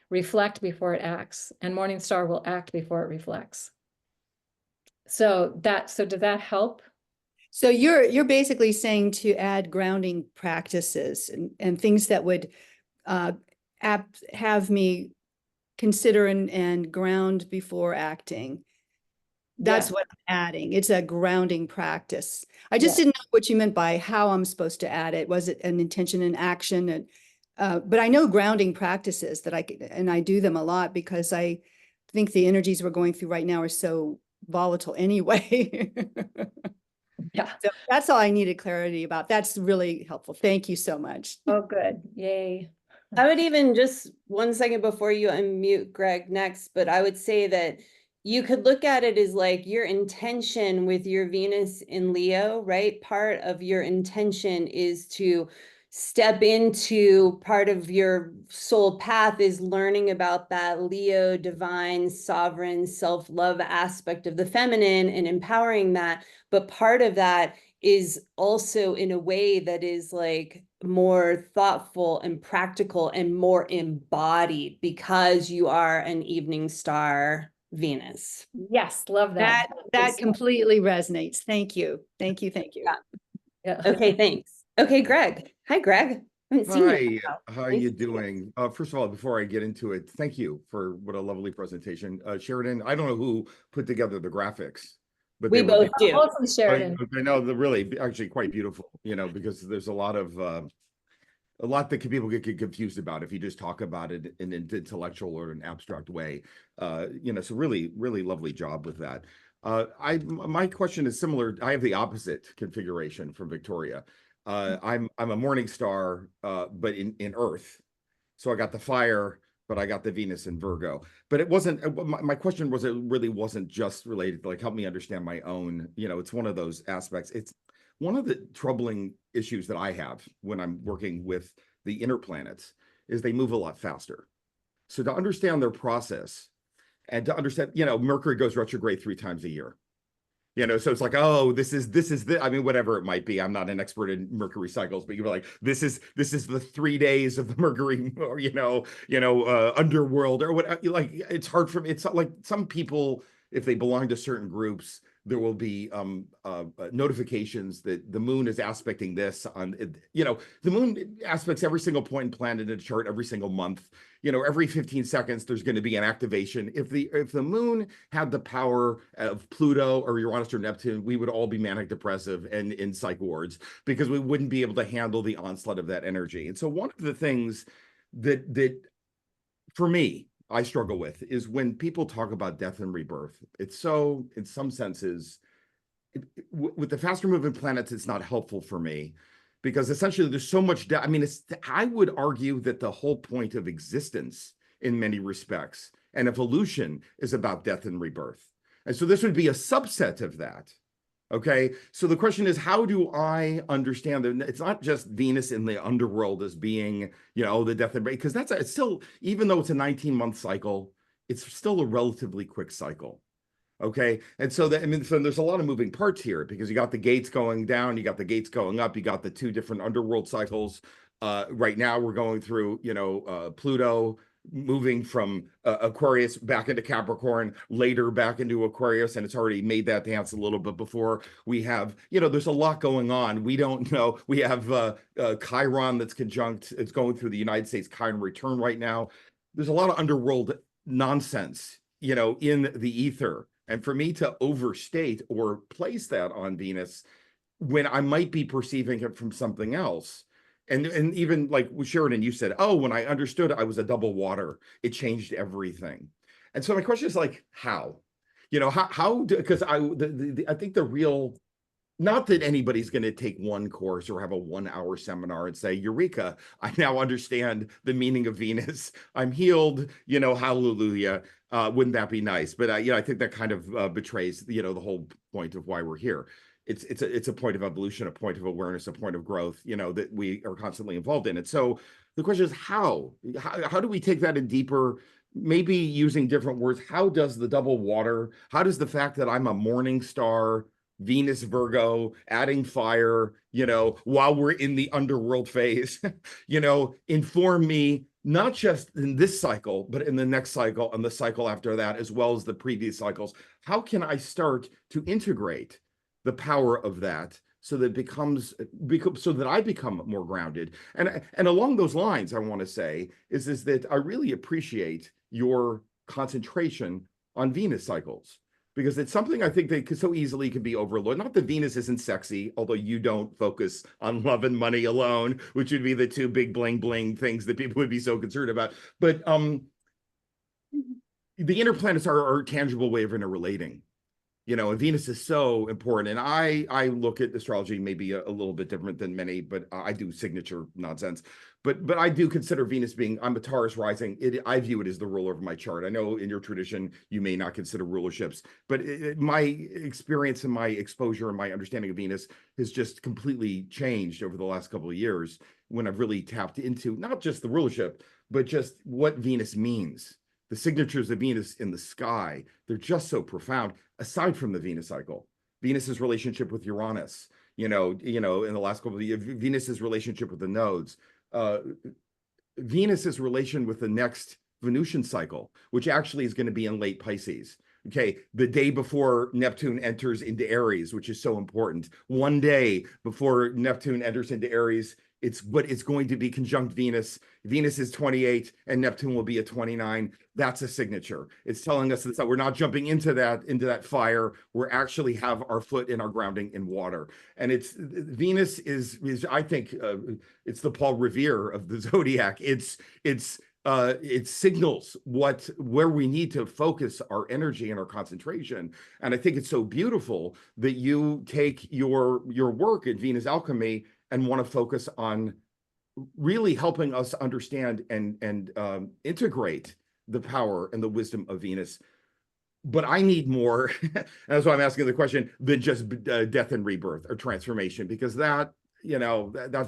reflect before it acts, and morning star will act before it reflects. So did that help? So you're basically saying to add grounding practices and things that would have me consider and ground before acting. That's what I'm adding. It's a grounding practice. I just didn't know what you meant by how I'm supposed to add it. Was it an intention and action? And but I know grounding practices that I do them a lot because I think the energies we're going through right now are so volatile anyway. Yeah. So that's all I needed clarity about. That's really helpful. Thank you so much. Oh, good. Yay. I would even just 1 second before you unmute Greg next, but I would say that you could look at it as like your intention with your Venus in Leo, right? Part of your intention is to step into part of your soul path is learning about that Leo, divine, sovereign, self-love aspect of the feminine and empowering that. But part of that is also in a way that is like more thoughtful and practical and more embodied because you are an evening star Venus. Yes, love that. That completely resonates. Thank you. Thank you. Thank you. Yeah. Okay, thanks. Okay, Greg. Hi, Greg. I haven't seen you in a Hi, while. how are Nice you to see you. doing? First of all, before I get into it, thank you for what a lovely presentation. Sheridan, I don't know who put together the graphics, but We they were both do. Mostly Sheridan. I know they're really actually quite beautiful, because there's a lot that people get confused about if you just talk about it in an intellectual or an abstract way. So really, really lovely job with that. My question is similar. I have the opposite configuration from Victoria. I'm a morning star, but in Earth. So I got the fire, but I got the Venus in Virgo. But it wasn't, my question was, it really wasn't just related to help me understand my own, it's one of those aspects. It's one of the troubling issues that I have when I'm working with the inner planets is they move a lot faster. So to understand their process and to understand, Mercury goes retrograde 3 times a year. So it's like, oh, this is I mean, whatever it might be. I'm not an expert in Mercury cycles, but you're like, this is the 3 days of the Mercury, or underworld or what. It's hard for me. It's like some people, if they belong to certain groups, there will be notifications that the moon is aspecting this on, the moon aspects every single point and planet in a chart every single month. Every 15 seconds, there's going to be an activation. If the moon had the power of Pluto or Uranus or Neptune, we would all be manic depressive and in psych wards because we wouldn't be able to handle the onslaught of that energy. And so one of the things that for me, I struggle with is when people talk about death and rebirth. It's so, in some senses, with the faster moving planets, it's not helpful for me because essentially there's so much death. I mean, I would argue that the whole point of existence in many respects and evolution is about death and rebirth. And so this would be a subset of that. Okay, so the question is, how do I understand that it's not just Venus in the underworld as being, the death and because it's still, even though it's a 19-month cycle, it's still a relatively quick cycle. Okay, and so so there's a lot of moving parts here because you got the gates going down, you got the gates going up, you got the 2 different underworld cycles. Right now we're going through, Pluto moving from Aquarius back into Capricorn, later back into Aquarius, and it's already made that dance a little bit before. We have, there's a lot going on. We don't know. We have Chiron that's conjunct. It's going through the United States Chiron return right now. There's a lot of underworld nonsense, in the ether. And for me to overstate or place that on Venus when I might be perceiving it from something else. And even like Sheridan, you said, oh, when I understood I was a double water, it changed everything. And so my question is like, how? Because I think the real, not that anybody's going to take one course or have a 1-hour seminar and say, Eureka, I now understand the meaning of Venus. I'm healed, hallelujah. Wouldn't that be nice? But I think that kind of betrays, the whole point of why we're here. It's a point of evolution, a point of awareness, a point of growth, that we are constantly involved in. And so the question is how do we take that in deeper, maybe using different words? How does the double water, how does the fact that I'm a morning star, Venus, Virgo, adding fire, while we're in the underworld phase, inform me, not just in this cycle, but in the next cycle and the cycle after that, as well as the previous cycles? How can I start to integrate the power of that so that so that I become more grounded? And along those lines, I want to say is that I really appreciate your concentration on Venus cycles, because it's something I think that so easily can be overlooked. Not that Venus isn't sexy, although you don't focus on love and money alone, which would be the two big bling bling things that people would be so concerned about. But the inner planets are a tangible way of interrelating. And Venus is so important. And I look at astrology maybe a little bit different than many, but I do signature nonsense. But I do consider Venus being, I'm a Taurus rising. I view it as the ruler of my chart. I know in your tradition, you may not consider rulerships, but my experience and my exposure and my understanding of Venus has just completely changed over the last couple of years when I've really tapped into not just the rulership, but just what Venus means. The signatures of Venus in the sky, they're just so profound. Aside from the Venus cycle, Venus's relationship with Uranus, in the last couple of years, Venus's relationship with the nodes, Venus's relation with the next Venusian cycle, which actually is going to be in late Pisces. Okay, the day before Neptune enters into Aries, which is so important. One day before Neptune enters into Aries, it's going to be conjunct Venus. Venus is 28 and Neptune will be at 29. That's a signature. It's telling us that we're not jumping into that fire. We're actually have our foot in our grounding in water. And Venus is I think it's the Paul Revere of the zodiac. It signals where we need to focus our energy and our concentration. And I think it's so beautiful that you take your work at Venus Alchemy and want to focus on really helping us understand and integrate the power and the wisdom of Venus. But I need more, and that's why I'm asking the question, than just death and rebirth or transformation, because that's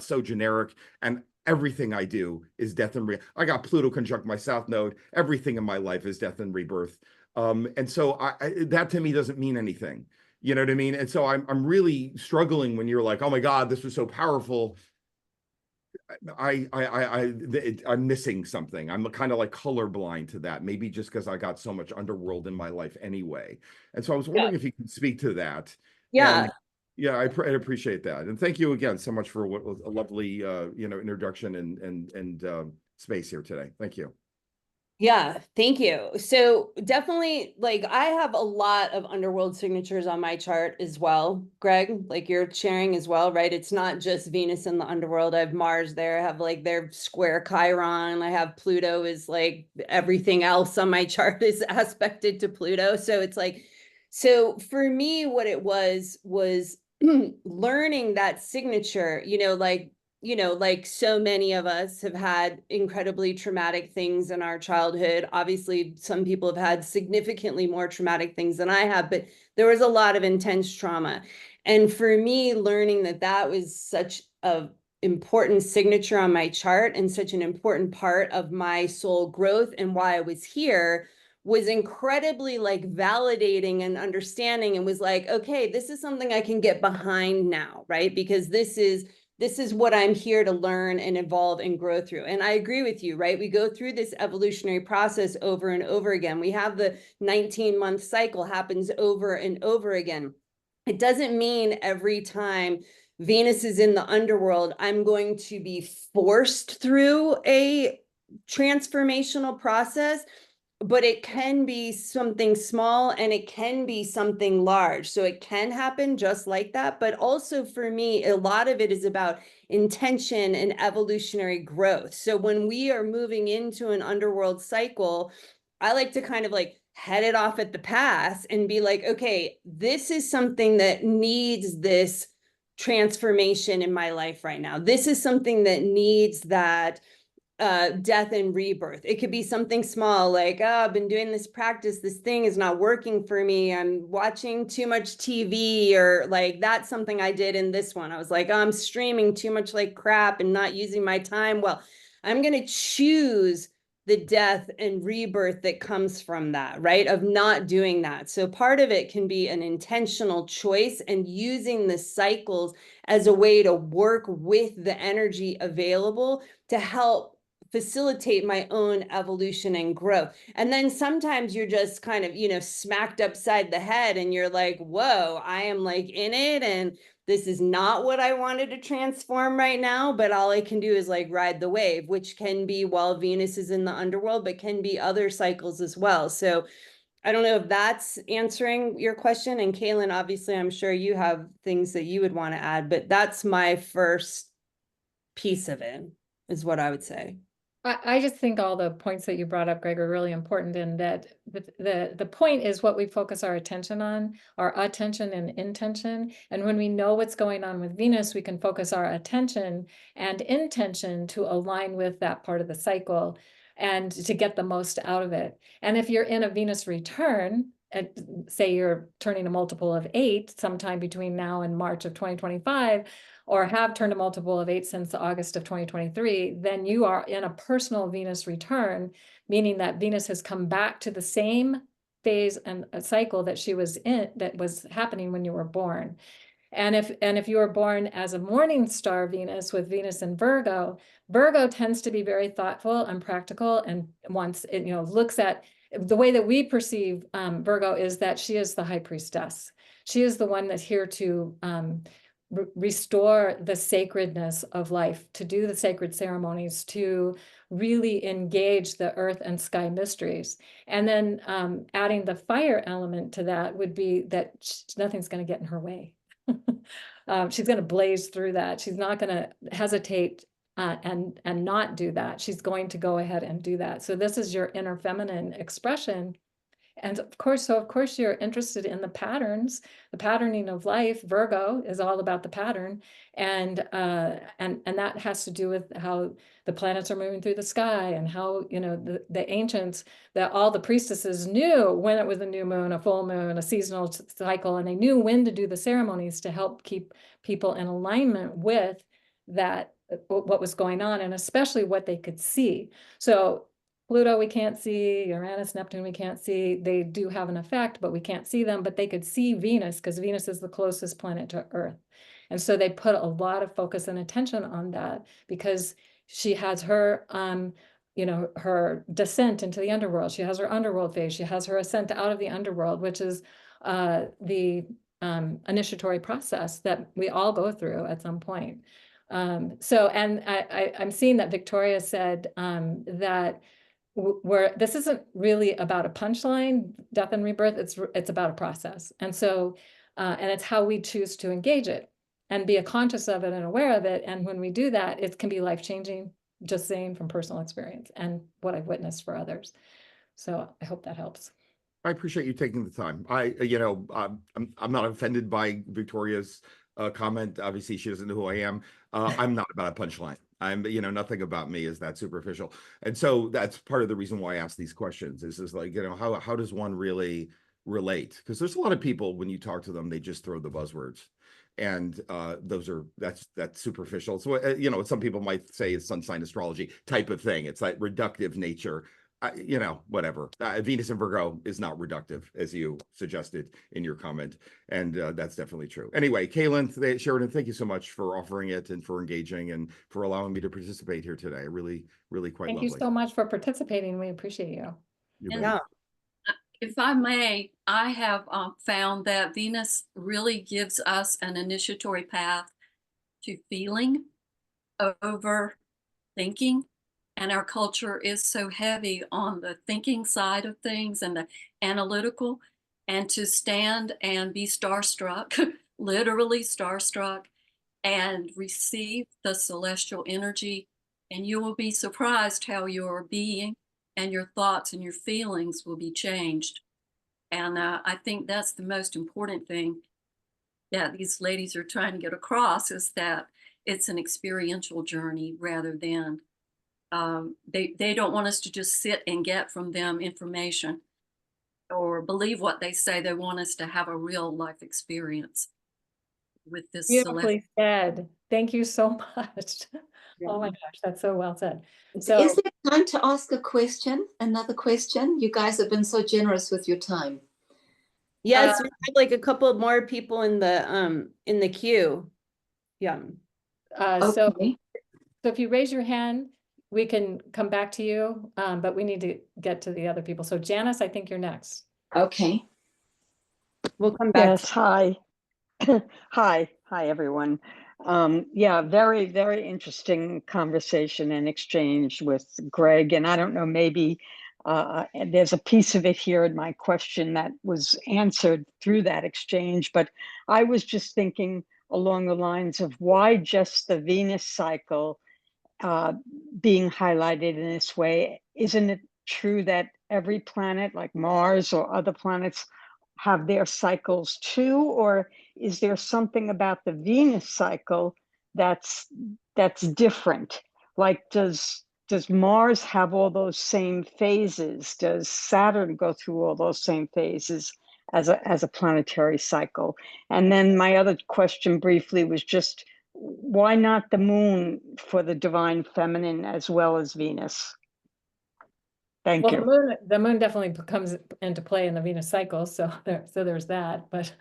so generic. And everything I do is death and rebirth. I got Pluto conjunct my South Node. Everything in my life is death and rebirth. And so that to me doesn't mean anything. You know what I mean? And so I'm really struggling when you're like, oh my God, this was so powerful. I'm missing something. I'm kind of like colorblind to that, maybe just because I got so much underworld in my life anyway. And so I was wondering if you could speak to that. Yeah. I appreciate that. And thank you again so much for what was a lovely, introduction and space here today. Thank you. Yeah, thank you. So definitely, like, I have a lot of underworld signatures on my chart as well, Greg, like you're sharing as well, right? It's not just Venus in the underworld. I have Mars there. I have like their square Chiron. I have Pluto is like everything else on my chart is aspected to Pluto. So it's like, so for me, what it was learning that signature, like so many of us have had incredibly traumatic things in our childhood. Obviously, some people have had significantly more traumatic things than I have, but there was a lot of intense trauma. And for me, learning that was such an important signature on my chart and such an important part of my soul growth and why I was here was incredibly like validating and understanding, and was like, okay, this is something I can get behind now, right? Because this is this is what I'm here to learn and evolve and grow through. And I agree with you, right? We go through this evolutionary process over and over again. We have the 19-month cycle happens over and over again. It doesn't mean every time Venus is in the underworld, I'm going to be forced through a transformational process, but it can be something small and it can be something large. So it can happen just like that. But also for me, a lot of it is about intention and evolutionary growth. So when we are moving into an underworld cycle, I like to kind of like head it off at the pass and be like, okay, this is something that needs this transformation in my life right now. This is something that needs that death and rebirth. It could be something small like, oh, I've been doing this practice, this thing is not working for me, I'm watching too much TV, or like that's something I did in this one. I was like, oh, I'm streaming too much like crap and not using my time well. I'm going to choose the death and rebirth that comes from that, right? Of not doing that. So part of it can be an intentional choice and using the cycles as a way to work with the energy available to help facilitate my own evolution and growth. And then sometimes you're just kind of, you know, smacked upside the head and you're like, whoa, I am like in it and this is not what I wanted to transform right now, but all I can do is like ride the wave, which can be while Venus is in the underworld, but can be other cycles as well. So I don't know if that's answering your question. And Kaylin, obviously, I'm sure you have things that you would want to add, but that's my first piece of it, is what I would say. I just think all the points that you brought up, Greg, are really important, and that the point is what we focus our attention on, our attention and intention. And when we know what's going on with Venus, we can focus our attention and intention to align with that part of the cycle and to get the most out of it. And if you're in a Venus return, and say you're turning a multiple of 8 sometime between now and March of 2025, or have turned a multiple of 8 since August of 2023, then you are in a personal Venus return, meaning that Venus has come back to the same phase and cycle that she was in, that was happening when you were born. And if you were born as a morning star Venus with Venus in Virgo, Virgo tends to be very thoughtful and practical, and once it, you know, looks at the way that we perceive Virgo is that she is the high priestess. She is the one that's here to restore the sacredness of life, to do the sacred ceremonies, to really engage the earth and sky mysteries. And then adding the fire element to that would be that nothing's going to get in her way. She's going to blaze through that. She's not going to hesitate and not do that. She's going to go ahead and do that. So this is your inner feminine expression. And of course, you're interested in the patterns, the patterning of life. Virgo is all about the pattern, and that has to do with how the planets are moving through the sky, and how, you know, the ancients, that all the priestesses knew when it was a new moon, a full moon, a seasonal cycle, and they knew when to do the ceremonies to help keep people in alignment with that, what was going on, and especially what they could see. So Pluto we can't see, Uranus, Neptune we can't see. They do have an effect, but we can't see them. But they could see Venus, because Venus is the closest planet to Earth. And so they put a lot of focus and attention on that, because she has her, you know, her descent into the underworld. She has her underworld phase. She has her ascent out of the underworld, which is the initiatory process that we all go through at some point. So, and I'm seeing that Victoria said that where this isn't really about a punchline, death and rebirth, it's about a process. And so, and it's how we choose to engage it and be conscious of it and aware of it. And when we do that, it can be life-changing, just saying from personal experience and what I've witnessed for others. So I hope that helps. I appreciate you taking the time. I'm not offended by Victoria's comment. Obviously, she doesn't know who I am. I'm not about a punchline. I'm, you know, nothing about me is that superficial. And so that's part of the reason why I ask these questions is like, you know, how does one really relate? Because there's a lot of people, when you talk to them, they just throw the buzzwords. And that's superficial. So, you know, some people might say it's sun sign astrology type of thing. It's like reductive nature. you know, whatever. Venus and Virgo is not reductive, as you suggested in your comment, and that's definitely true. Anyway, Kaylin, Sheridan, thank you so much for offering it and for engaging and for allowing me to participate here today. Really, really quite Thank lovely. you so much for participating. We appreciate you. You And- bet. Yeah. If I may, I have found that Venus really gives us an initiatory path to feeling over thinking. And our culture is so heavy on the thinking side of things and the analytical, and to stand and be starstruck, literally starstruck, and receive the celestial energy. And you will be surprised how your being and your thoughts and your feelings will be changed. And I think that's the most important thing that these ladies are trying to get across, is that it's an experiential journey rather than they don't want us to just sit and get from them information or believe what they say. They want us to have a real life experience with this Beautifully said. Thank you so much. Oh my gosh, that's so well said. So Is there time to ask a question? Another question? You guys have been so generous with your time. Yes, we have like a couple more people in the queue. Yeah. so Okay. if you raise your hand, we can come back to you, but we need to get to the other people. So Janice, I think you're next. Okay. We'll come back. Yes, hi. Hi, everyone. Yeah, very, very interesting conversation and exchange with Greg. And I don't know, maybe there's a piece of it here in my question that was answered through that exchange. But I was just thinking along the lines of why just the Venus cycle being highlighted in this way. Isn't it true that every planet, like Mars or other planets, have their cycles too? Or is there something about the Venus cycle that's different? Like, does Mars have all those same phases? Does Saturn go through all those same phases as a planetary cycle? And then my other question briefly was just, why not the moon for the divine feminine as well as Venus? Thank Well, you. the moon definitely comes into play in the Venus cycle, so there's that. But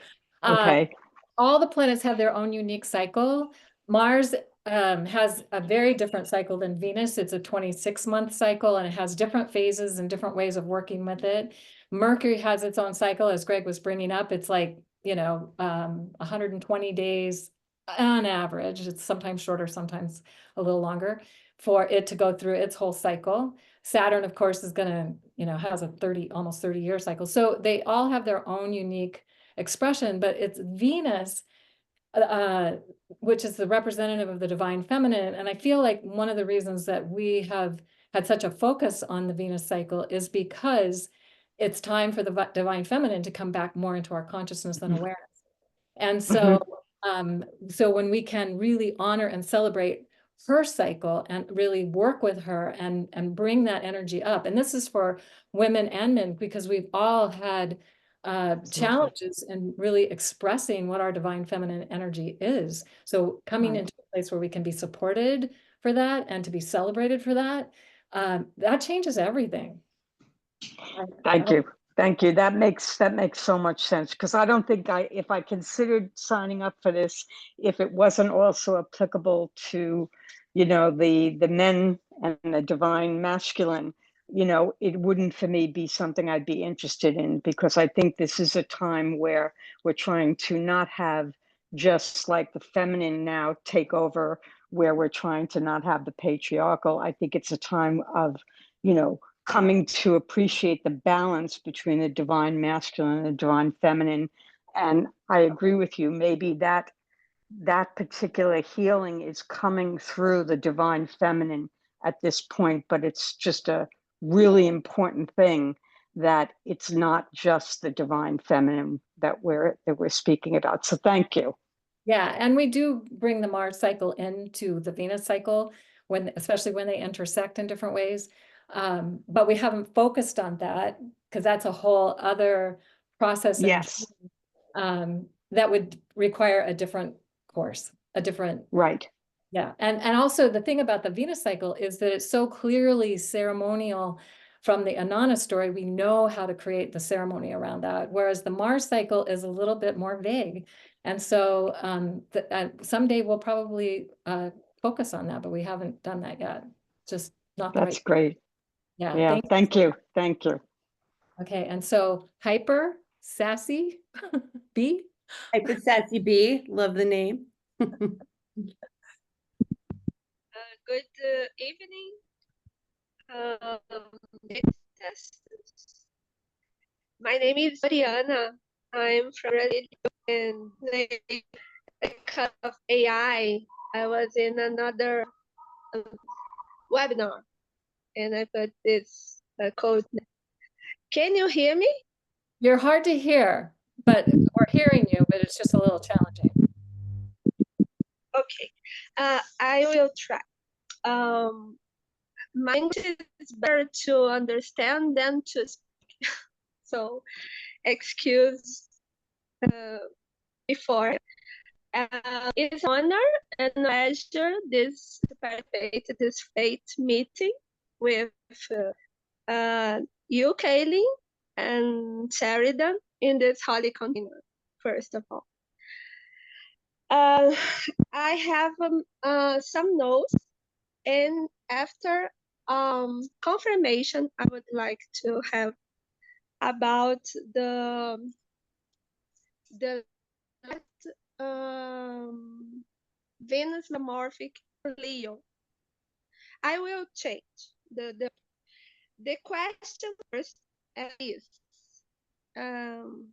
Okay. all the planets have their own unique cycle. Mars has a very different cycle than Venus. It's a 26-month cycle, and it has different phases and different ways of working with it. Mercury has its own cycle, as Greg was bringing up. It's like, 120 days on average. It's sometimes shorter, sometimes a little longer for it to go through its whole cycle. Saturn, of course, is going to, has a almost 30-year cycle. So they all have their own unique expression, but it's Venus, which is the representative of the divine feminine. And I feel like one of the reasons that we have had such a focus on the Venus cycle is because it's time for the divine feminine to come back more into our consciousness and awareness. And so, so when we can really honor and celebrate her cycle and really work with her and bring that energy up. And this is for women and men, because we've all had challenges in really expressing what our divine feminine energy is. So coming into a place where we can be supported for that and to be celebrated for that, that changes everything. Thank you. Thank you. That makes so much sense, because I don't think if I considered signing up for this, if it wasn't also applicable to, the men and the divine masculine, it wouldn't for me be something I'd be interested in, because I think this is a time where we're trying to not have just like the feminine now take over, where we're trying to not have the patriarchal. I think it's a time of, coming to appreciate the balance between the divine masculine and the divine feminine. And I agree with you, maybe that particular healing is coming through the divine feminine at this point, but it's just a really important thing that it's not just the divine feminine that we're speaking about. So thank you. Yeah, and we do bring the Mars cycle into the Venus cycle, especially when they intersect in different ways. But we haven't focused on that because that's a whole other process. Yes. That would require a different course, Right. Yeah. And also the thing about the Venus cycle is that it's so clearly ceremonial from the Inanna story, we know how to create the ceremony around that, whereas the Mars cycle is a little bit more vague. And so someday we'll probably focus on that, but we haven't done that yet. Just not the That's right. great. Yeah. Yeah, thank you. Thank you. Okay, and so Hyper Sassy B. Hyper Sassy B, love the name. Good evening. My name is Mariana. I'm from Brazil, and because of AI, I was in another webinar, and I put this code. Can you hear me? You're hard to hear, but we're hearing you, but it's just a little challenging. Okay, I will try. My English is better to understand than to speak. So excuse before. It's an honor and pleasure this participate this fate meeting with you, Kaylin, and Sheridan in this holy container. First of all, I have some notes, and after confirmation, I would like to have about the Venus metamorphic Leo. I will change the question first is I'm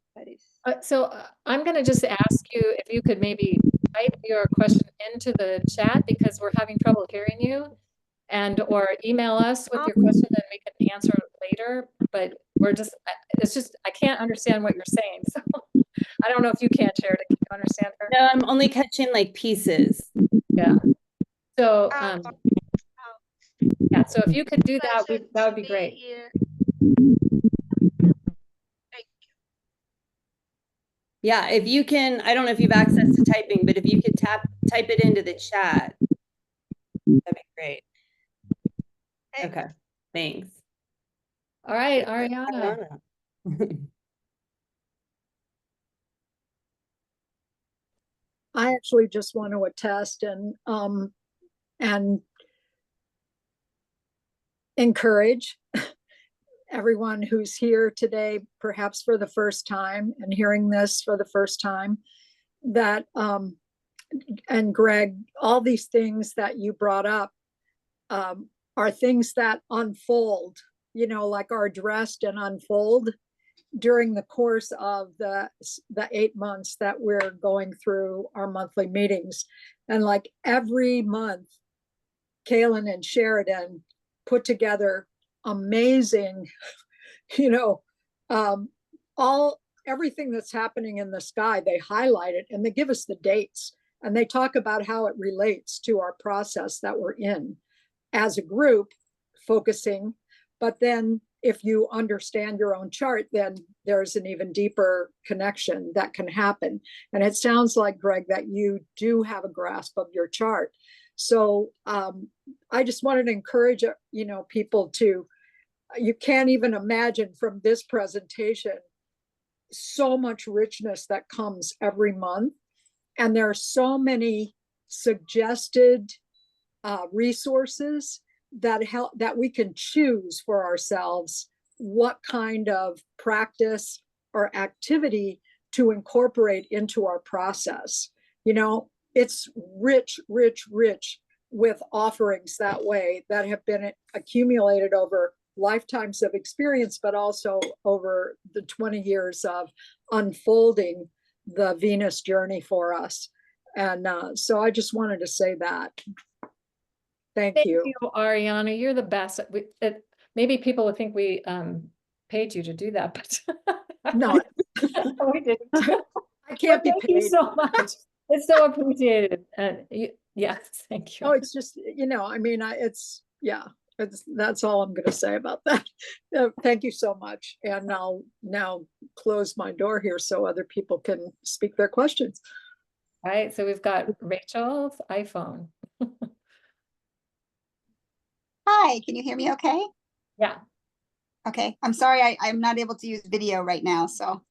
going to just ask you if you could maybe type your question into the chat because we're having trouble hearing you, and or email us with your question and we can answer later. But we're just, it's just, I can't understand what you're saying. So I don't know if you can, Sheridan. Can you understand her? No, I'm only catching like pieces. Yeah. So, yeah, so if you could do that, that would be great. Yeah, if you can, I don't know if you have access to typing, but if you could type it into the chat, that'd be great. Okay, thanks. All right, Ariana. I actually just want to attest and encourage everyone who's here today, perhaps for the first time and hearing this for the first time, that and Greg, all these things that you brought up are things that unfold, you know, like are addressed and unfold during the course of the 8 months that we're going through our monthly meetings. And like every month, Kaylin and Sheridan put together amazing, you know, everything that's happening in the sky, they highlight it and they give us the dates and they talk about how it relates to our process that we're in as a group focusing. But then if you understand your own chart, then there's an even deeper connection that can happen. And it sounds like, Greg, that you do have a grasp of your chart. So I just wanted to encourage, you know, people to, you can't even imagine from this presentation, so much richness that comes every month. And there are so many suggested resources that help, that we can choose for ourselves what kind of practice or activity to incorporate into our process. You know, it's rich, rich, rich with offerings that way that have been accumulated over lifetimes of experience, but also over the 20 years of unfolding the Venus journey for us. And so I just wanted to say that. Thank you, Ariana. You're the best. Maybe people would think we paid you to do that, but no, we didn't. I can't be Thank paid. you so much. It's so appreciated. And yes, thank you. Oh, it's just, you know, I mean, that's all I'm going to say about that. Thank you so much. And I'll now close my door here so other people can speak their questions. All right. So we've got Rachel's iPhone. Hi, can you hear me okay? Yeah. Okay, I'm sorry, I'm not able to use video right now, so.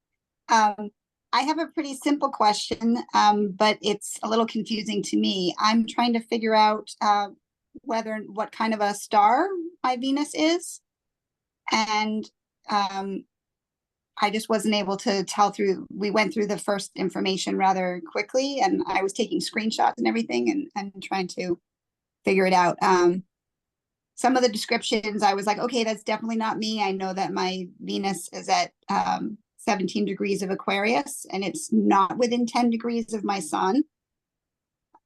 I have a pretty simple question, but it's a little confusing to me. I'm trying to figure out, what kind of a star my Venus is. And, I just wasn't able to tell we went through the first information rather quickly, and I was taking screenshots and everything and trying to figure it out. Some of the descriptions, I was like, okay, that's definitely not me. I know that my Venus is at 17 degrees of Aquarius, and it's not within 10 degrees of my sun,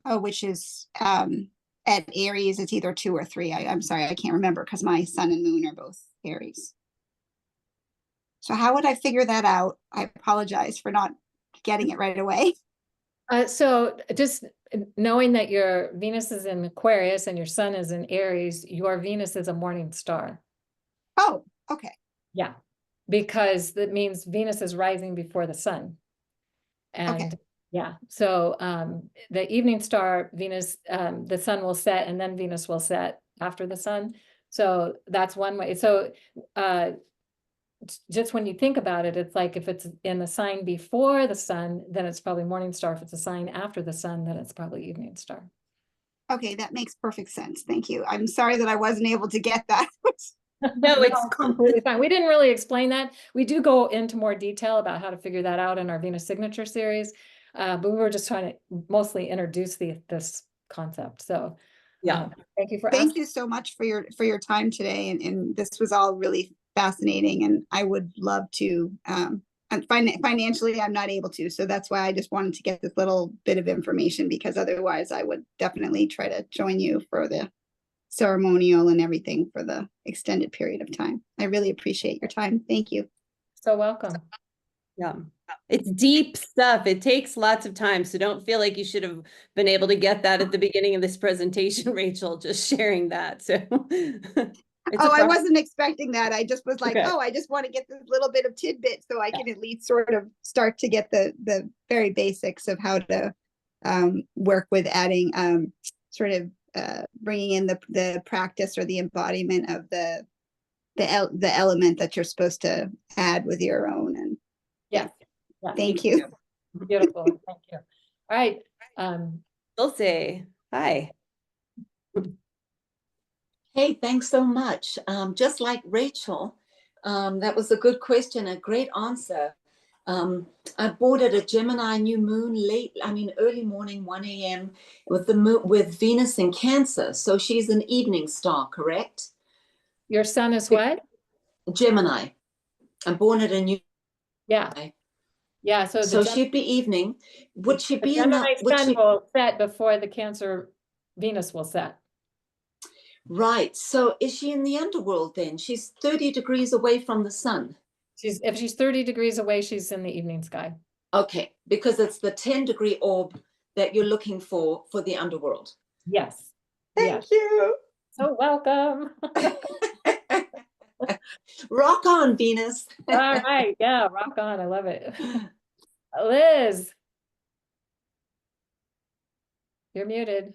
which is at Aries, it's either 2 or 3. I'm sorry, I can't remember because my sun and moon are both Aries. So how would I figure that out? I apologize for not getting it right away. So just knowing that your Venus is in Aquarius and your sun is in Aries, your Venus is a morning star. Oh, okay. Yeah, because that means Venus is rising before the sun. And yeah, so the evening star, Venus, the sun will set and then Venus will set after the sun. So that's one way. So just when you think about it, it's like if it's in the sign before the sun, then it's probably morning star. If it's a sign after the sun, then it's probably evening star. Okay, that makes perfect sense. Thank you. I'm sorry that I wasn't able to get that. No, it's completely fine. We didn't really explain that. We do go into more detail about how to figure that out in our Venus signature series. But we were just trying to mostly introduce this concept. So yeah. Thank you for Thank asking. you so much for your time today. And this was all really fascinating, and I would love to, and financially, I'm not able to. So that's why I just wanted to get this little bit of information, because otherwise I would definitely try to join you for the ceremonial and everything for the extended period of time. I really appreciate your time. Thank you. So welcome. Yeah. It's deep stuff. It takes lots of time. So don't feel like you should have been able to get that at the beginning of this presentation, Rachel, just sharing that. So I wasn't expecting that. I just was like, Okay. I just want to get this little bit of tidbit so I can at least sort of start to get the very basics of how to work with adding sort of bringing in the practice or the embodiment of the element that you're supposed to add with your own. And Yeah. thank you. Beautiful. Thank you. All right. Dulce, hi. Hey, thanks so much. Just like Rachel, that was a good question, a great answer. I boarded a Gemini new moon early morning, 1 a.m. with the moon, with Venus in Cancer. So she's an evening star, correct? Your sun is what? Gemini. I'm born at a new. Yeah. Yeah. So she'd be evening. Would she be in Gemini the? sun will set before the Cancer Venus will set. Right. So is she in the underworld then? She's 30 degrees away from the sun. If she's 30 degrees away, she's in the evening sky. Okay, because it's the 10-degree orb that you're looking for the underworld. Yes. Thank you. So welcome. Rock on, Venus. All right. Yeah, rock on. I love it. Liz. You're muted.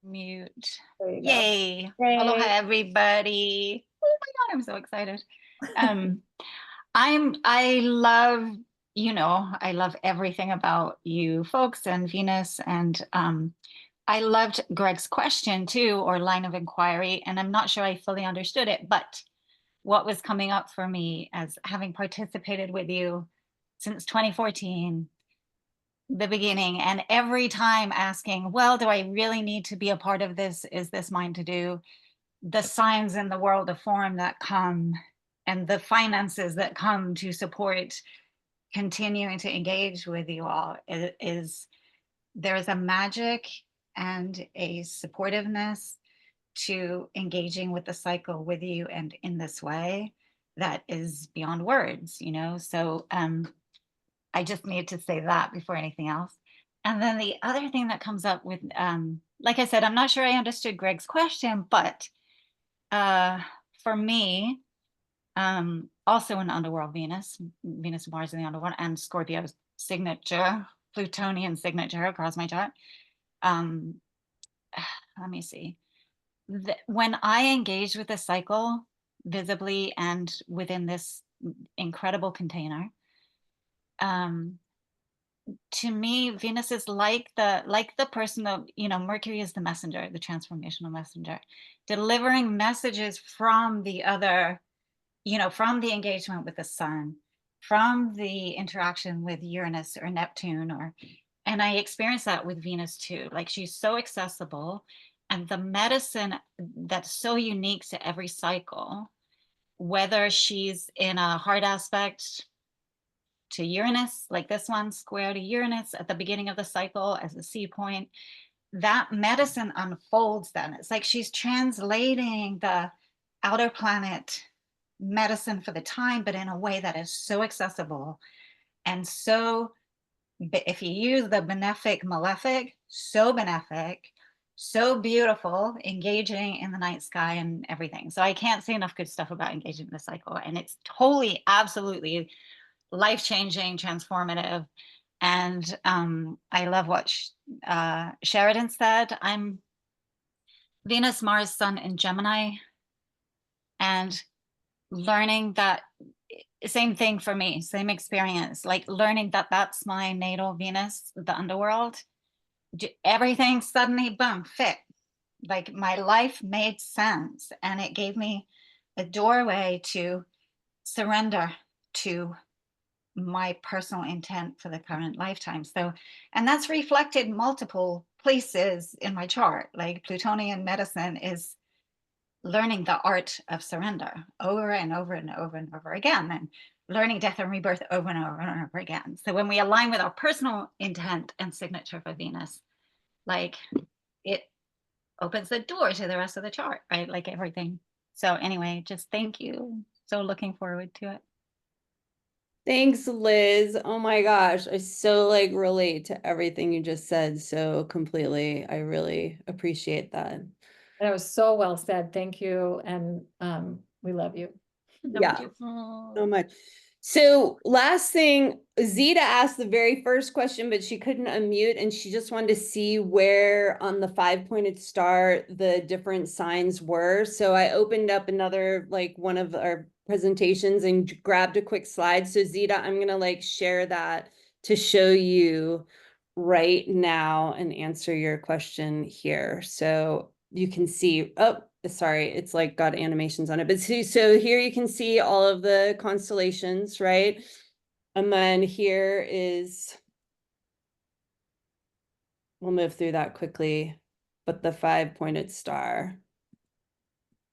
Mute. There you go. Yay. Yay. Aloha, everybody. Oh my God, I'm so excited. I love, I love everything about you folks and Venus. And I loved Greg's question too, or line of inquiry. And I'm not sure I fully understood it, but what was coming up for me as having participated with you since 2014, the beginning, and every time asking, well, do I really need to be a part of this? Is this mine to do? The signs in the world of form that come and the finances that come to support continuing to engage with you all is there's a magic and a supportiveness to engaging with the cycle with you and in this way that is beyond words, so I just need to say that before anything else. And then the other thing that comes up with, like I said, I'm not sure I understood Greg's question, but for me, also an underworld Venus, Mars in the underworld, and Scorpio signature, Plutonian signature across my chart. Let me see. When I engage with the cycle, visibly and within this incredible container. To me, Venus is like the person of, Mercury is the messenger, the transformational messenger, delivering messages from the other, from the engagement with the sun, from the interaction with Uranus or Neptune, and I experience that with Venus too. Like, she's so accessible, and the medicine that's so unique to every cycle, whether she's in a hard aspect to Uranus, like this one, square to Uranus at the beginning of the cycle as a seed point, that medicine unfolds then. It's like she's translating the outer planet medicine for the time, but in a way that is so accessible and so, if you use the benefic malefic, so benefic, so beautiful, engaging in the night sky and everything. So I can't say enough good stuff about engaging in the cycle, and it's totally, absolutely life-changing, transformative. And I love what Sheridan said. I'm Venus, Mars, Sun, and Gemini, and learning that, same thing for me, same experience, like learning that that's my natal Venus, the underworld. Everything suddenly, boom, fit. Like, my life made sense, and it gave me a doorway to surrender to my personal intent for the current lifetime. So, and that's reflected multiple places in my chart. Like, Plutonian medicine is learning the art of surrender over and over and over and over again, and learning death and rebirth over and over and over again. So when we align with our personal intent and signature for Venus, like, it opens the door to the rest of the chart, right? Like everything. So anyway, just thank you. So looking forward to it. Thanks, Liz. Oh my gosh, I so like relate to everything you just said so completely. I really appreciate that. That was so well said. Thank you. And we love you. Yeah, so much. So last thing, Zita asked the very first question, but she couldn't unmute, and she just wanted to see where on the 5-pointed star the different signs were. So I opened up another, like, one of our presentations and grabbed a quick slide. So Zita, I'm gonna like share that to show you right now and answer your question here. So you can see, oh, sorry, it's like got animations on it, but see, so here you can see all of the constellations, right? And then here is, we'll move through that quickly, but the 5-pointed star.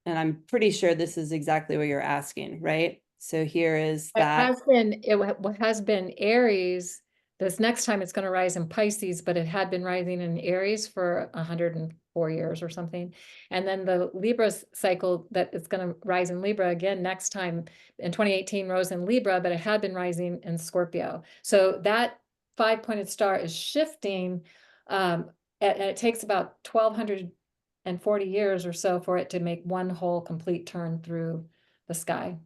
And I'm pretty sure this is exactly what you're asking, right? So here is that. It has been Aries. This next time it's going to rise in Pisces, but it had been rising in Aries for 104 years or something. And then the Libra cycle that it's going to rise in Libra again next time in 2018 rose in Libra, but it had been rising in Scorpio. So that 5-pointed star is shifting, and it takes about 1,240 years or so for it to make one whole complete turn through the sky.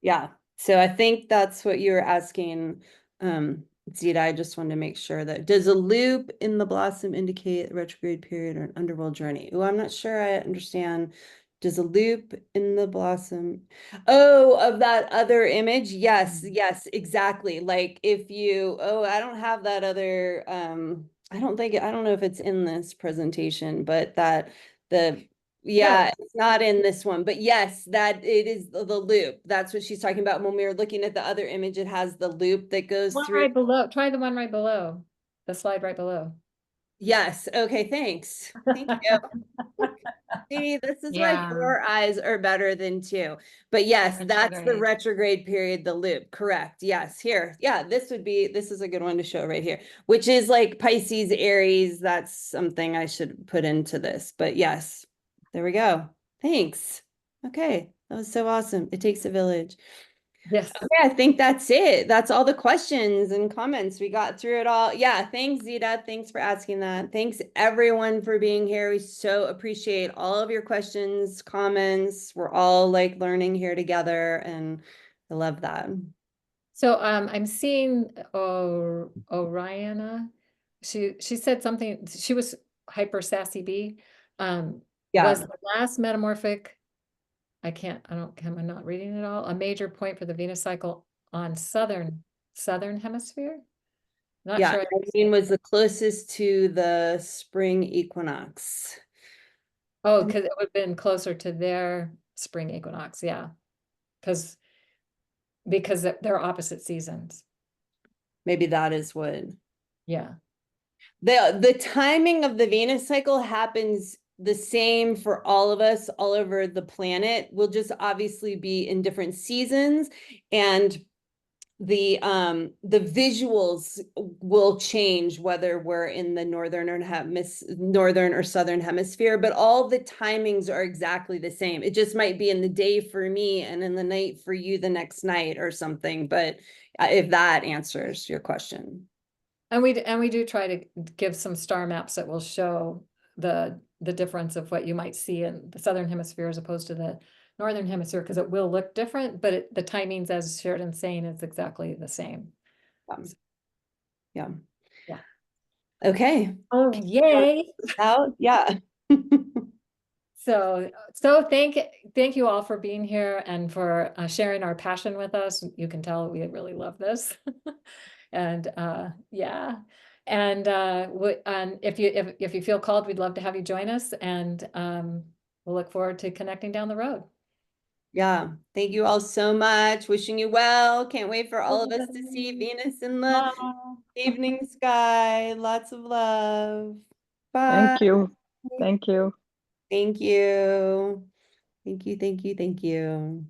Yeah. So I think that's what you were asking, Zita. I just wanted to make sure that, does a loop in the blossom indicate a retrograde period or an underworld journey? Oh, I'm not sure I understand. Does a loop in the blossom? Oh, of that other image? Yes, yes, exactly. Like if you, oh, I don't have that other, I don't know if it's in this presentation, but that yeah, it's not in this one, but yes, that it is the loop. That's what she's talking about. When we were looking at the other image, it has the loop that goes One through. right below, try the one right below, the slide right below. Yes. Okay. Thanks. Thank you. See, this is why 4 eyes are better than 2. But yes, that's the retrograde period, the loop. Correct. Yes. Here. Yeah, this is a good one to show right here, which is like Pisces, Aries. That's something I should put into this. But yes, there we go. Thanks. Okay. That was so awesome. It takes a village. Yes. Okay, I think that's it. That's all the questions and comments. We got through it all. Yeah, thanks, Zita. Thanks for asking that. Thanks, everyone, for being here. We so appreciate all of your questions, comments. We're all like learning here together, and I love that. So I'm seeing Oriana. She said something. She was hyper sassy bee. Yeah. Was the last metamorphic am I not reading it all? A major point for the Venus cycle on southern hemisphere? Not Yeah, sure. 19 was the closest to the spring equinox. Oh, because it would have been closer to their spring equinox, yeah. Because they're opposite seasons. Maybe that is what. Yeah. The timing of the Venus cycle happens the same for all of us all over the planet. We'll just obviously be in different seasons, and the visuals will change whether we're in the northern or southern hemisphere, but all the timings are exactly the same. It just might be in the day for me and in the night for you the next night or something. But if that answers your question. And we do try to give some star maps that will show the difference of what you might see in the southern hemisphere as opposed to the northern hemisphere, because it will look different, but the timings, as Sheridan's saying, is exactly the same. Yeah. Yeah. Okay. Oh, yay. Out? Yeah. So thank you all for being here and for sharing our passion with us. You can tell we really love this. And yeah. And if you feel called, we'd love to have you join us, and we'll look forward to connecting down the road. Yeah. Thank you all so much. Wishing you well. Can't wait for all of us to see Venus in the evening sky. Lots of love. Bye. Thank you. Thank you. Thank you. Thank you. Thank you. Thank you.